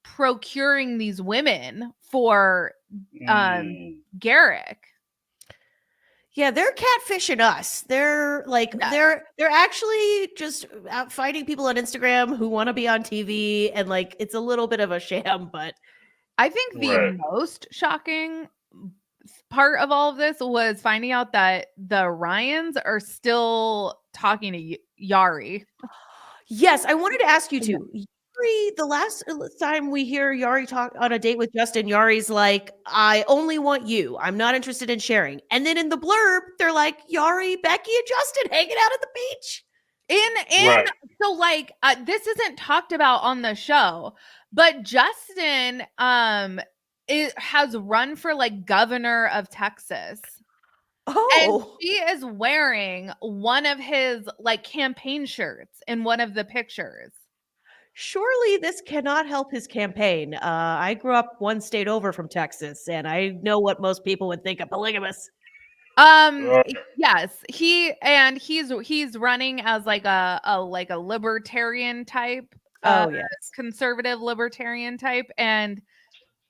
procuring these women for Garrick. Yeah, they're catfishing us. They're like they're actually just out fighting people on Instagram who want to be on TV, and like it's a little bit of a sham. But I think the most shocking part of all of this was finding out that the Ryans are still talking to Yari. Yes, I wanted to ask you too. Yari, the last time we hear Yari talk on a date with Justin, Yari's like, I only want you. I'm not interested in sharing. And then in the blurb, they're like, Yari, Becky, and Justin hanging out at the beach. So like this isn't talked about on the show, but Justin has run for like governor of Texas. And she is wearing one of his like campaign shirts in one of the pictures. Surely this cannot help his campaign. I grew up one state over from Texas, and I know what most people would think of polygamous. Yes, he's running as like a libertarian type, conservative libertarian type, and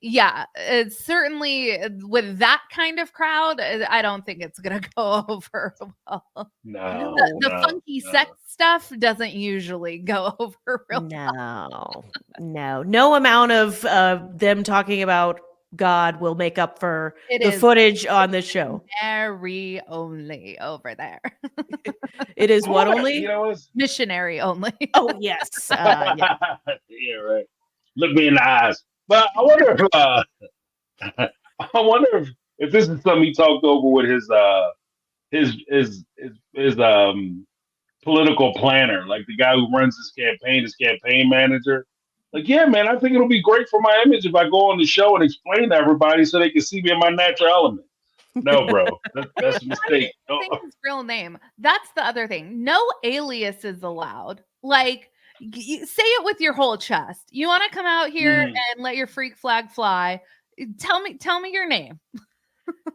yeah, it's certainly with that kind of crowd, I don't think it's gonna go over well. No, the funky sex stuff doesn't usually go over real well. No amount of them talking about God will make up for the footage on this show. Missionary only over there. It is what only? Missionary only. Oh, yes. Yeah. Yeah, right. Look me in the eyes. But I wonder if this is something he talked over with his political planner, like the guy who runs his campaign manager. Like, yeah, man, I think it'll be great for my image if I go on the show and explain to everybody so they can see me in my natural element. No, bro, that's a mistake. I think his real name. That's the other thing. No alias is allowed. Like, say it with your whole chest. You want to come out here and let your freak flag fly? Tell me your name.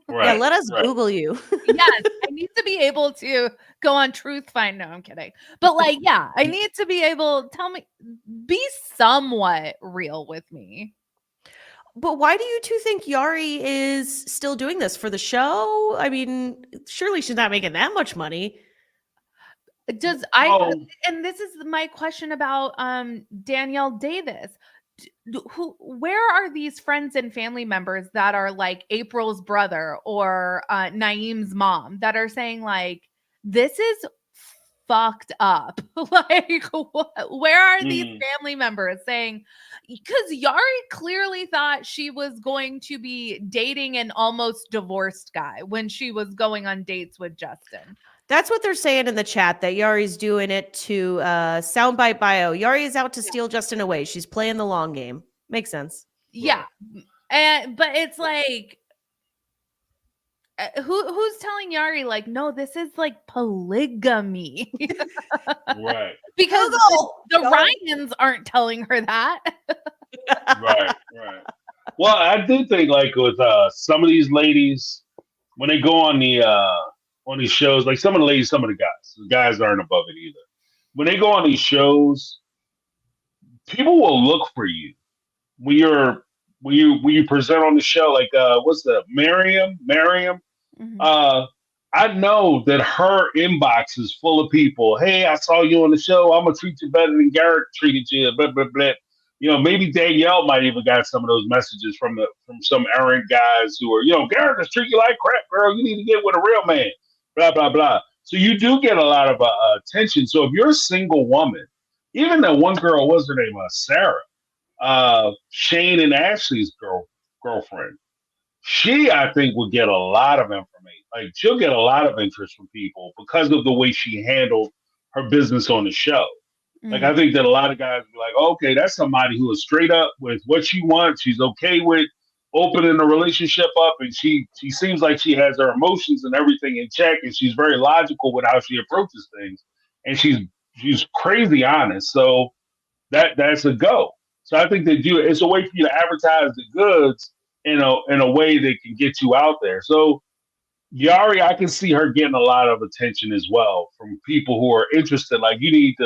Right, yeah, let us Google you. Yes, I need to be able to go on Truth Find. No, I'm kidding. But like, yeah, I need to be able to be somewhat real with me. But why do you two think Yari is still doing this for the show? I mean, surely she's not making that much money. And this is my question about Danielle Davis. Where are these friends and family members that are like April's brother or Naeem's mom that are saying like, this is fucked up. Like, where are these Mm. family members saying? Because Yari clearly thought she was going to be dating an almost divorced guy when she was going on dates with Justin. That's what they're saying in the chat, that Yari's doing it to soundbite bio. Yari is out to steal Justin away. She's playing the long game. Makes sense. Yeah. But it's like, who's telling Yari, like, no, this is like polygamy? Right. Because Google! the Go. Ryans aren't telling her that. Right. Well, I do think like with some of these ladies, when they go on these shows, like some of the ladies, some of the guys aren't above it either. When they go on these shows, people will look for you when you present on the show. Like what's the Miriam? Mhm. I know that her inbox is full of people. Hey, I saw you on the show. I'm gonna treat you better than Garrick treated you. Blah blah blah. You know, maybe Danielle might even got some of those messages from some errant guys who are, Garrick is treating you like crap, girl. You need to get with a real man. Blah blah blah. So you do get a lot of attention. So if you're a single woman, even that one girl, what's her name, Sarah, Shane and Ashley's girlfriend. She, I think, will get a lot of information. Like, she'll get a lot of interest from people because of the way she handled her business on the show. Like, I think that a lot of guys be like, okay, that's somebody who is straight up with what she wants. She's okay with opening the relationship up, and she seems like she has her emotions and everything in check, and she's very logical with how she approaches things, and she's crazy honest. So that's a go. So I think that it's a way for you to advertise the goods in a way that can get you out there. So Yari, I can see her getting a lot of attention as well from people who are interested. Like, if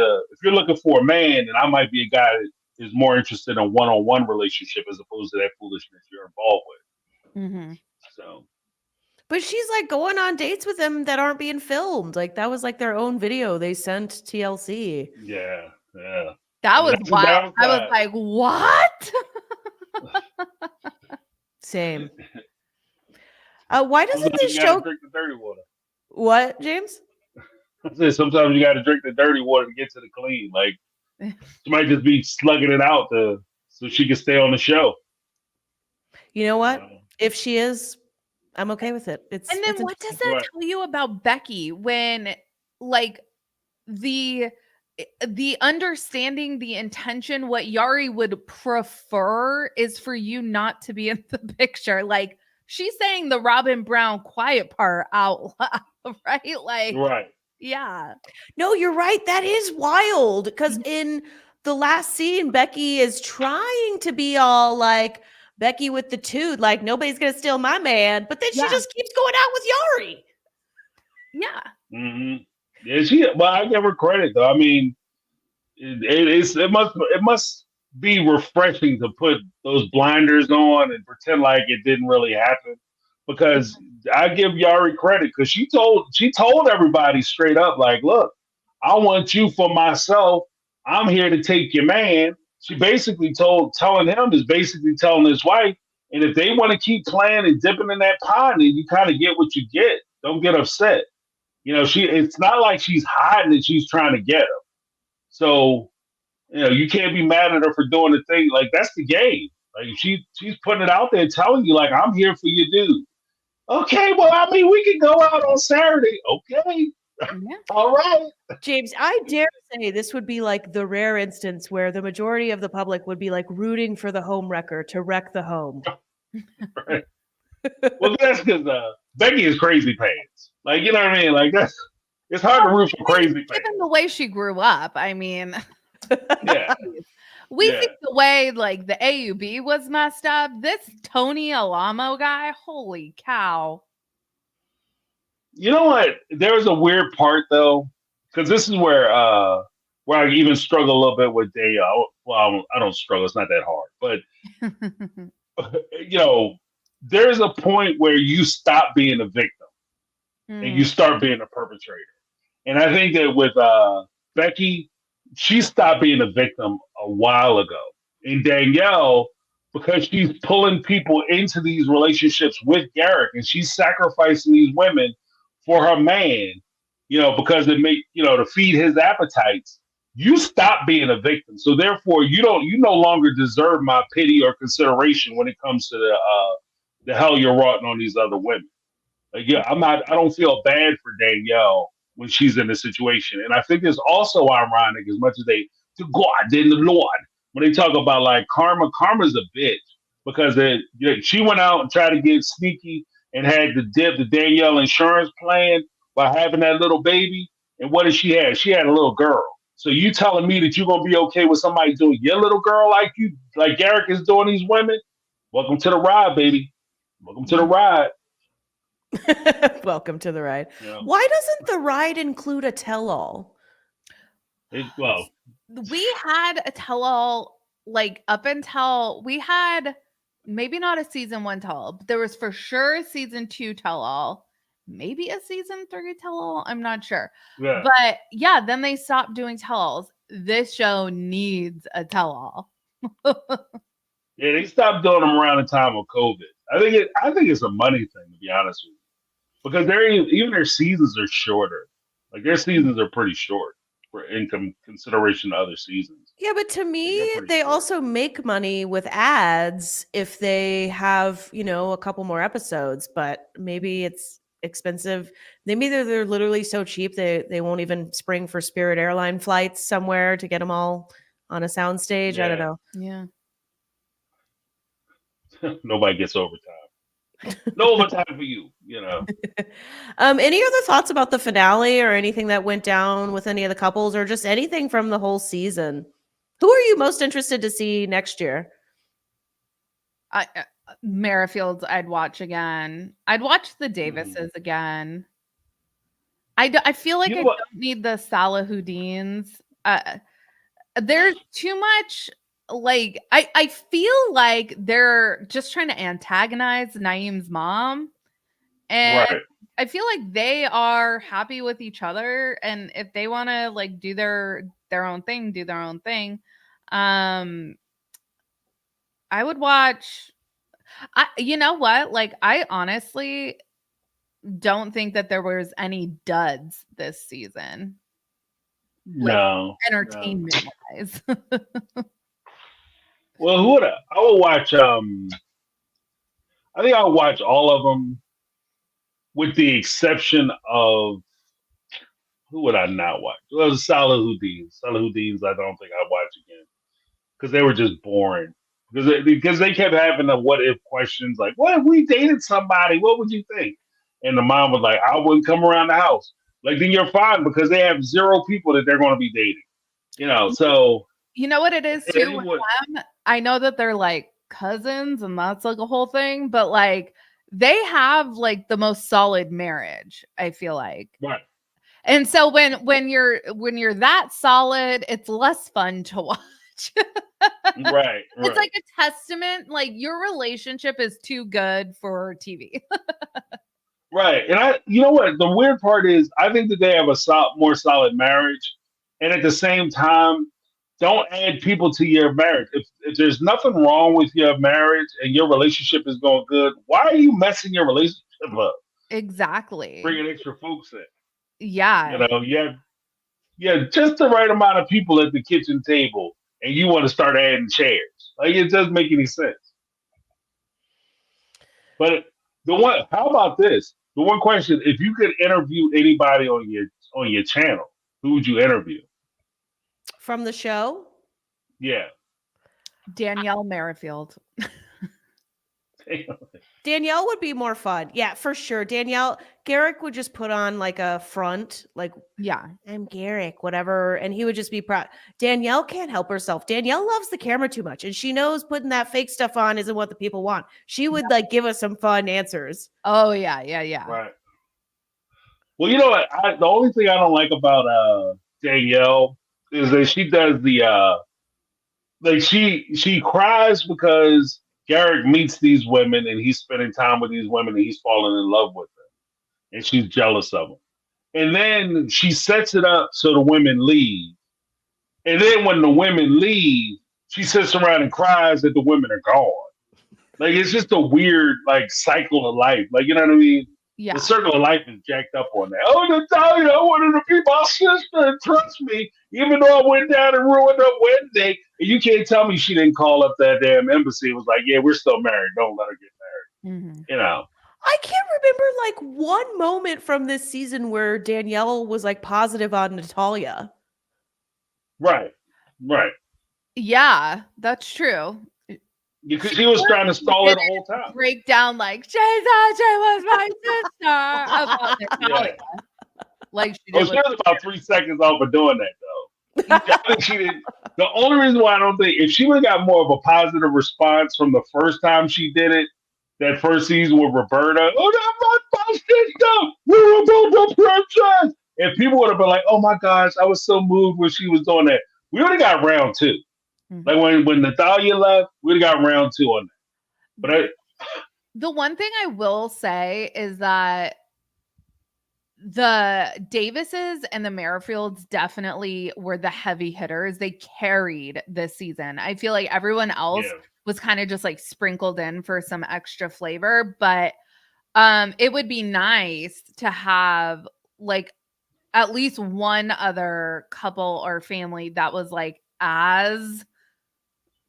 you're looking for a man, then I might be a guy that is more interested in a one-on-one relationship as opposed to that foolishness you're involved with. Mm-hmm. So, But she's like going on dates with him that aren't being filmed. Like, that was like their own video they sent TLC. yeah. That was That's the wild. I was downside. like, what? Same. Why doesn't Sometimes this you gotta show? drink the dirty water. What, James? I said sometimes you got to drink the dirty water to get to the clean. Like, she might just be slugging it out so she can stay on the show. You know what? If she is, I'm okay with it. And then it's what does interesting. that Right. tell you about Becky when, like, the understanding, the intention, what Yari would prefer is for you not to be in the picture. Like, she's saying the Robyn Brown quiet part out loud, right? Like, Right. yeah. No, you're right. That is wild. Because in the last scene, Becky is trying to be all like Becky with the toot, like nobody's gonna steal my man. But then she Yeah. just keeps going out with Yari. Yeah. Mm-hmm. Yeah, but I give her credit though. I mean, it must be refreshing to put those blinders on and pretend like it didn't really happen. Because I give Yari credit because she told everybody straight up, like, look, I want you for myself. I'm here to take your man. She basically telling him is basically telling his wife, and if they want to keep playing and dipping in that pond, then you kind of get what you get. Don't get upset. It's not like she's hiding that she's trying to get him. So, you can't be mad at her for doing the thing. Like, that's the game. Like, she's putting it out there telling you, like, I'm here for you, dude. Okay, well, I mean, we can go out on Saturday. Okay. Yeah. All right. James, I dare say this would be like the rare instance where the majority of the public would be like rooting for the home wrecker to wreck the home. Right. Well, that's because Becky is crazy pants. Like, you know what I mean? Like, it's hard to root for crazy pants. Given the way she grew up, I mean, Yeah. we Yeah. think the way like the AUB was messed up. This Tony Alamo guy, holy cow. You know what? There's a weird part though, because this is where I even struggle a little bit with Daya. Well, I don't struggle; it's not that hard. But there's a point where you stop being a victim and you start being a perpetrator. And I think that with Becky, she stopped being a victim a while ago. And Danielle, because she's pulling people into these relationships with Garrick, and she's sacrificing these women for her man, because it make to feed his appetites. You stop being a victim, so therefore you no longer deserve my pity or consideration when it comes to the hell you're wrought on these other women. Like, yeah, I don't feel bad for Danielle when she's in this situation, and I think it's also ironic as much as they to God in the Lord when they talk about like karma. Karma's a bitch because she went out and tried to get sneaky and had to dip the Danielle insurance plan by having that little baby. And what did she have? She had a little girl. So you telling me that you're gonna be okay with somebody doing your little girl like Garrick is doing these women? Welcome to the ride, baby. Welcome to the ride. Welcome to the ride. Yeah. Why doesn't the ride include a tell-all? Well, We had a tell-all like up until we had maybe not a season 1 tell-all, but there was for sure a season 2 tell-all, maybe a season 3 tell-all. I'm not sure. yeah. But yeah, then they stopped doing tell-alls. This show needs a tell-all. Yeah, they stopped doing them around the time of COVID. I think it's a money thing, to be honest with you, because even their seasons are shorter. Like their seasons are pretty short for income consideration to other seasons. Yeah, but to me, they're pretty they short. also make money with ads if they have, a couple more episodes, but maybe it's expensive. Maybe they're literally so cheap they won't even spring for Spirit Airline flights somewhere to get them all on a soundstage. I don't Yeah. know. Yeah. Nobody gets overtime. No overtime for you. Any other thoughts about the finale or anything that went down with any of the couples or just anything from the whole season? Who are you most interested to see next year? Merrifield's I'd watch again. I'd watch the Davises again. I feel like You know I what? don't need the Salahuddins. There's too much. Like I feel like they're just trying to antagonize Naeem's mom, and Right. I feel like they are happy with each other, and if they want to like do their own thing, do their own thing. I would watch. You know what? Like I honestly don't think that there was any duds this season, No. entertainment wise. Well, who would I would watch? I think I'll watch all of them, with the exception of who would I not watch? Well, the Salahuddins. Salahuddins, I don't think I'd watch again because they were just boring. Because they kept having the what if questions like, what if we dated somebody? What would you think? And the mom was like, I wouldn't come around the house. Like, then you're fine because they have 0 people that they're going to be dating. So. You know what it is Yeah, too you with would. them? I know that they're like cousins and that's like a whole thing, but like they have like the most solid marriage, I feel like. Right. And so when you're that solid, it's less fun to watch. Right. It's like a testament, like your relationship is too good for TV. Right. And you know what? The weird part is, I think that they have a more solid marriage. And at the same time, don't add people to your marriage. If there's nothing wrong with your marriage and your relationship is going good, why are you messing your relationship up? Exactly. Bringing extra folks in. Yeah. You have just the right amount of people at the kitchen table, and you want to start adding chairs. Like, it doesn't make any sense. But how about this? The one question: if you could interview anybody on your channel, who would you interview? From the show? Yeah. Danielle Merrifield. Danielle would be more fun. Yeah, for sure. Garrick would just put on like a front, like, Yeah. I'm Garrick, whatever. And he would just be proud. Danielle can't help herself. Danielle loves the camera too much. And she knows putting that fake stuff on isn't what the people want. She would like give us some fun answers. Oh yeah. Right. Well, you know what? The only thing I don't like about Danielle is that she does she cries because Garrick meets these women and he's spending time with these women and he's falling in love with them, and she's jealous of them. And then she sets it up so the women leave. And then when the women leave, she sits around and cries that the women are gone. Like, it's just a weird like cycle of life. Like, you know what I mean? Yeah. The circle of life is jacked up on that. Oh, Natalia, I wanted to be my sister and trust me, even though I went down and ruined her wedding day. And you can't tell me she didn't call up that damn embassy. It was like, yeah, we're still married. Don't let her get married. Mhm. You know. I can't remember like one moment from this season where Danielle was like positive on Natalia. Right. Yeah, that's true. Because she was trying to stall her the whole time. Break down like she was my sister about Natalia. Like she Oh, did she with was about 3 seconds off of doing that, though. I think she didn't. The only reason why I don't think, if she would have got more of a positive response from the first time she did it, that first season with Roberta, oh, that's my sister, we're about the princess. If people would have been like, oh my gosh, I was so moved when she was doing that, we would have got round 2. Mhm. Like when Natalia left, we'd have got round 2 on that. But the one thing I will say is that the Davises and the Merrifields definitely were the heavy hitters. They carried this season. I feel like everyone else yeah, was kind of just like sprinkled in for some extra flavor, but it would be nice to have like at least one other couple or family that was like as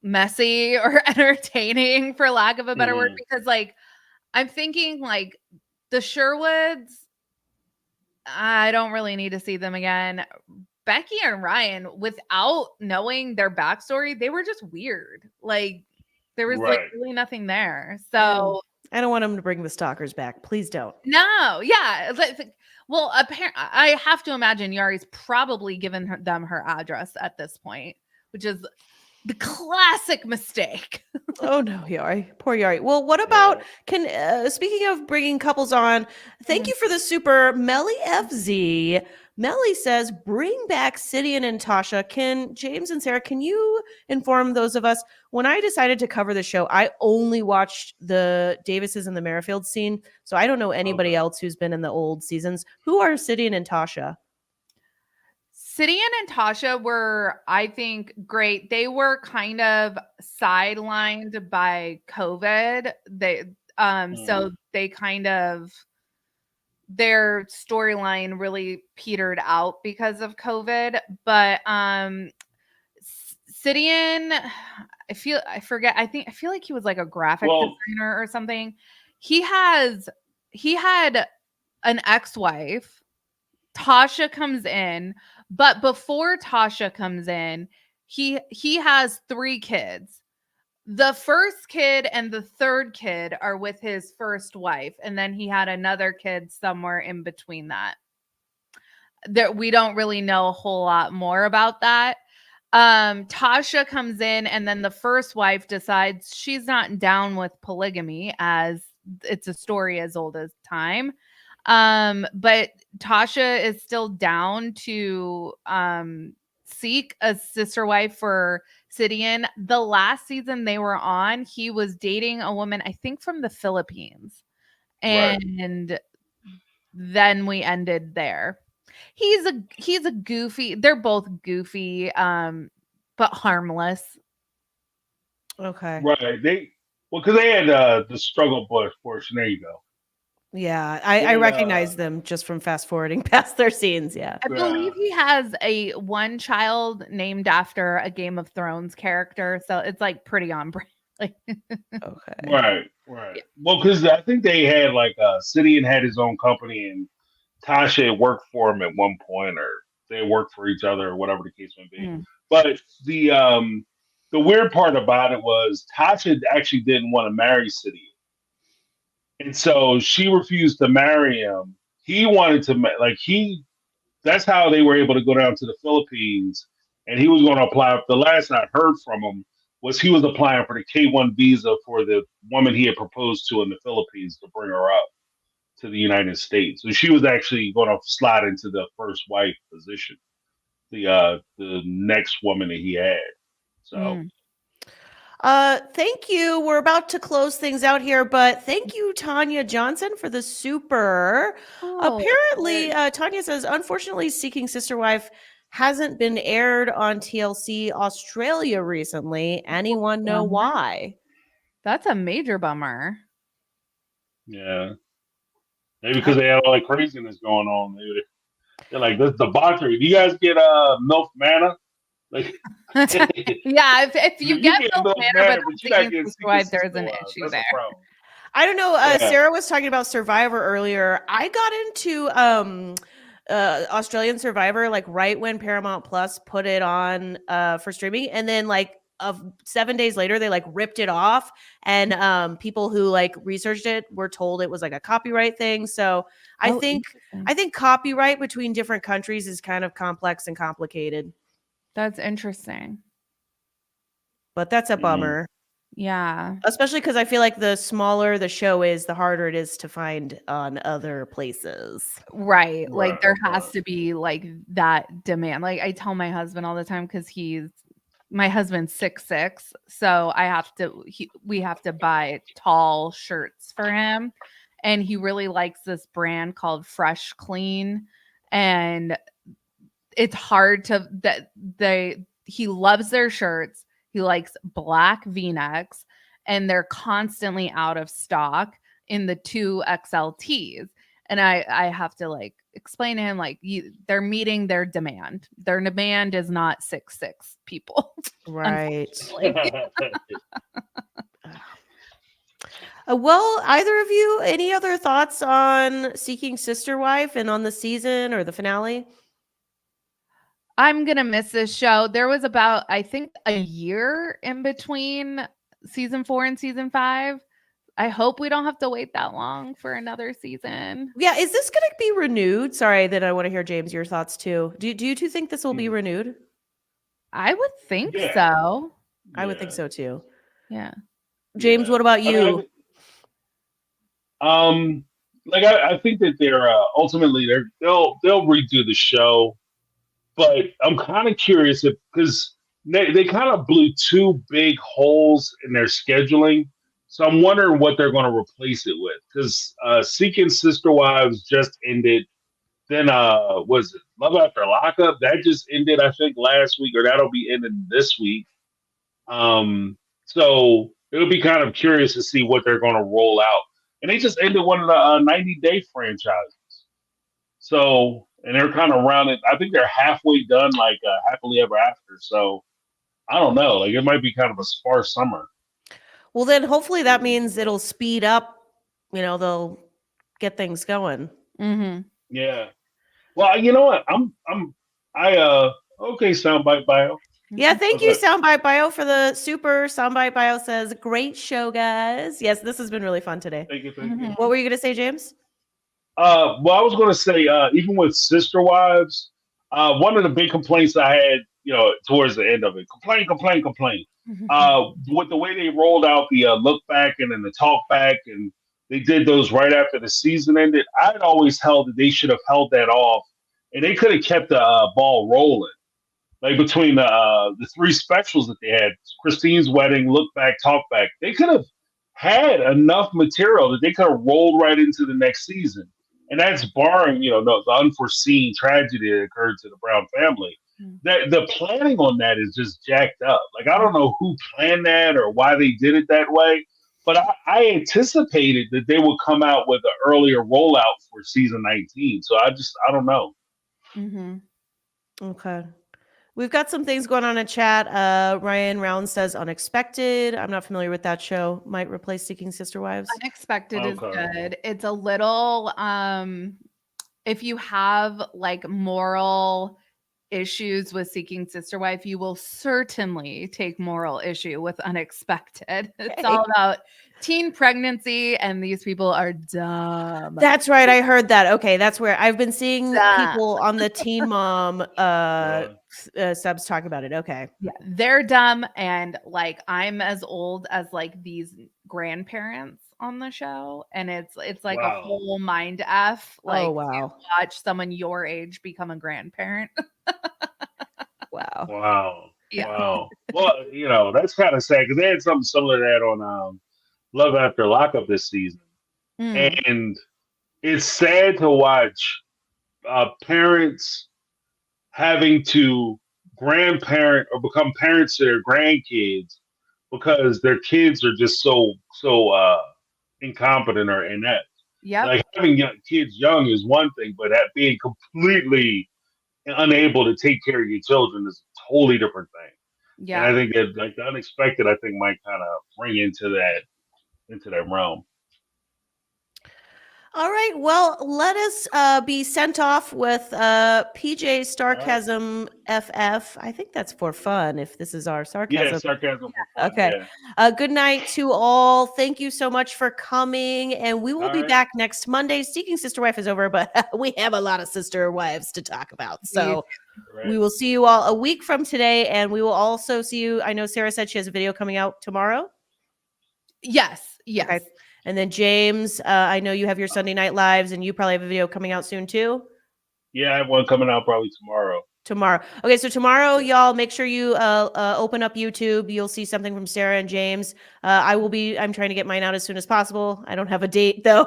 messy or entertaining, for lack of a better word, Mhm. because like I'm thinking like the Sherwoods, I don't really need to see them again. Becky and Ryan, without knowing their backstory, they were just weird. Like there was like Right. really nothing there. So I don't want him to bring the stalkers back. Please don't. no, yeah. Well, apparently, I have to imagine Yari's probably given them her address at this point, which is the classic mistake. Oh no, Yari. Poor Yari. Well, what about Yeah. speaking of bringing couples on, thank you for the super Melly FZ. Melly says, bring back Sidian and Tasha. Can James and Sarah, can you inform those of us? When I decided to cover the show, I only watched the Davises and the Merrifield scene. So I don't know anybody Okay. else who's been in the old seasons. Who are Sidian and Tasha? Sidian and Tasha were, I think, great. They were kind of sidelined by COVID. So they kind of their storyline really petered out because of COVID. But Sidian, I feel like he was like a graphic designer or something. He had an ex-wife. Tasha comes in, but before Tasha comes in, he has 3 kids. The first kid and the third kid are with his first wife, and then he had another kid somewhere in between that. We don't really know a whole lot more about that. Tasha comes in, and then the first wife decides she's not down with polygamy, as it's a story as old as time. But Tasha is still down to seek a sister wife for Sidian. The last season they were on, he was dating a woman, I think from the Philippines. And then we ended there. He's a goofy, they're both goofy, but harmless. Okay. Right. Because they had the struggle bush portion. There you go. Yeah, I recognize them just from fast forwarding past their scenes. Yeah. I believe he has one child named after a Game of Thrones character, so it's like pretty on brand. Like, Okay. Right. Yeah. Well, because I think they had like Sidian had his own company and Tasha had worked for him at one point, or they worked for each other, or whatever the case may be. Mm. But the weird part about it was Tasha actually didn't want to marry Sidian. And so she refused to marry him. He wanted to, that's how they were able to go down to the Philippines. And he was going to apply. The last I heard from him was he was applying for the K-1 visa for the woman he had proposed to in the Philippines to bring her up to the United States. So she was actually going to slide into the first wife position, the next woman that he had. So. Thank you. We're about to close things out here, but thank you, Tanya Johnson, for the super. Apparently, Tanya says, unfortunately, Seeking Sister Wife hasn't been aired on TLC Australia recently. Anyone know why? That's a major bummer. Yeah. Maybe because they had all that craziness going on. They're like, this debauchery. Do you guys get milk manna? Like, Yeah, if you get get milk milk manna, manna, but but not you're not Seeking getting Sister Secret Wives, there's Sister an Wives. issue That's there. a problem. I don't know. Yeah. Sarah was talking about Survivor earlier. I got into Australian Survivor like right when Paramount Plus put it on for streaming, and then like 7 days later they like ripped it off, and people who like researched it were told it was like a copyright thing. So I Oh, think interesting. copyright between different countries is kind of complex and complicated. That's interesting. But that's a bummer. Yeah. Especially because I feel like the smaller the show is, the harder it is to find on other places. Right. Like Right, there has right. to be like that demand. Like I tell my husband all the time because my husband's 6'6", so we have to buy tall shirts for him, and he really likes this brand called Fresh Clean, and it's hard to that he loves their shirts. He likes black V-necks, and they're constantly out of stock in the 2XL and I have to like explain to him like they're meeting their demand. Their demand is not 6'6" people. Right. Unfortunately. Well, either of you, any other thoughts on Seeking Sister Wife and on the season or the finale? I'm gonna miss this show. There was about, I think, a year in between season 4 and season 5. I hope we don't have to wait that long for another season. Yeah, is this going to be renewed? Sorry, then I want to hear, James, your thoughts too. Do you two think this will be renewed? I would think Yeah. so. I would think so too. Yeah. James, Yeah. what about I mean, you? like I think that they're ultimately they'll redo the show, but I'm kind of curious if because they kind of blew two big holes in their scheduling, so I'm wondering what they're going to replace it with. Because Seeking Sister Wives just ended. Then was it Love After Lockup that just ended? I think last week, or that'll be ending this week. So it'll be kind of curious to see what they're going to roll out. And they just ended one of the 90-day franchises. So, and they're kind of rounded. I think they're halfway done, like Happily Ever After. So I don't know. Like it might be kind of a sparse summer. Well, then hopefully that means it'll speed up. They'll get things going. Mm-hmm. Yeah. Well, you know what? Okay, soundbite bio. Yeah, thank you, Okay. Soundbite Bio, for the super. Soundbite Bio says, great show, guys. Yes, this has been really fun today. Thank you. Thank you. What were you going to say, James? Well, I was going to say, even with Sister Wives, one of the big complaints I had, towards the end of it, complain. With the way they rolled out the look back and then the talk back, and they did those right after the season ended. I'd always held that they should have held that off, and they could have kept the ball rolling. Like between the three specials that they had, Christine's wedding, look back, talk back, they could have had enough material that they could have rolled right into the next season. And that's barring, the unforeseen tragedy that occurred to the Brown family. That the planning on that is just jacked up. Like I don't know who planned that or why they did it that way, but I anticipated that they would come out with an earlier rollout for season 19. So I don't know. Mm-hmm. Okay. We've got some things going on in chat. Ryan Round says Unexpected. I'm not familiar with that show. Might replace Seeking Sister Wives. Unexpected is Okay. good. It's a little if you have like moral issues with Seeking Sister Wife, you will certainly take moral issue with Unexpected. It's all about teen pregnancy, and these people are dumb. That's right. I heard that. Okay, that's where I've been seeing Dumb. people on the Teen Mom subs talk about it. Okay. Yeah, they're dumb, and like I'm as old as like these grandparents on the show, and it's like Wow. a whole mind f. Like Oh, wow. to watch someone your age become a grandparent. Wow. Wow. Yeah. Wow. Well, that's kind of sad because they had something similar to that on Love After Lockup this season. Mm. And it's sad to watch parents having to grandparent or become parents to their grandkids because their kids are just so incompetent or inept. Yep. Like having kids young is one thing, but being completely unable to take care of your children is a totally different thing. And Yeah. I think that like the unexpected, I think might kind of bring into that realm. All right. Well, let us be sent off with PJ Sarcasm FF. I think that's for fun if this is our Yeah, sarcasm. sarcasm for fun. Okay. Yeah. Good night to all. Thank you so much for coming. And we will All be right. back next Monday. Seeking Sister Wife is over, but we have a lot of sister wives to talk about. So we will see you all a week from today. And we will also see you. I know Sarah said she has a video coming out tomorrow. Yes. Yes. Okay. And then James, I know you have your Sunday night lives and you probably have a video coming out soon too. Yeah, I have one coming out probably tomorrow. Okay, so tomorrow, y'all, make sure you open up YouTube. You'll see something from Sarah and James. I'm trying to get mine out as soon as possible. I don't have a date though,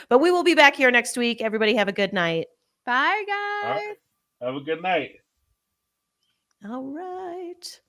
but we will be back here next week. Everybody have a good night. Bye, All guys. right. Have a good night. All right.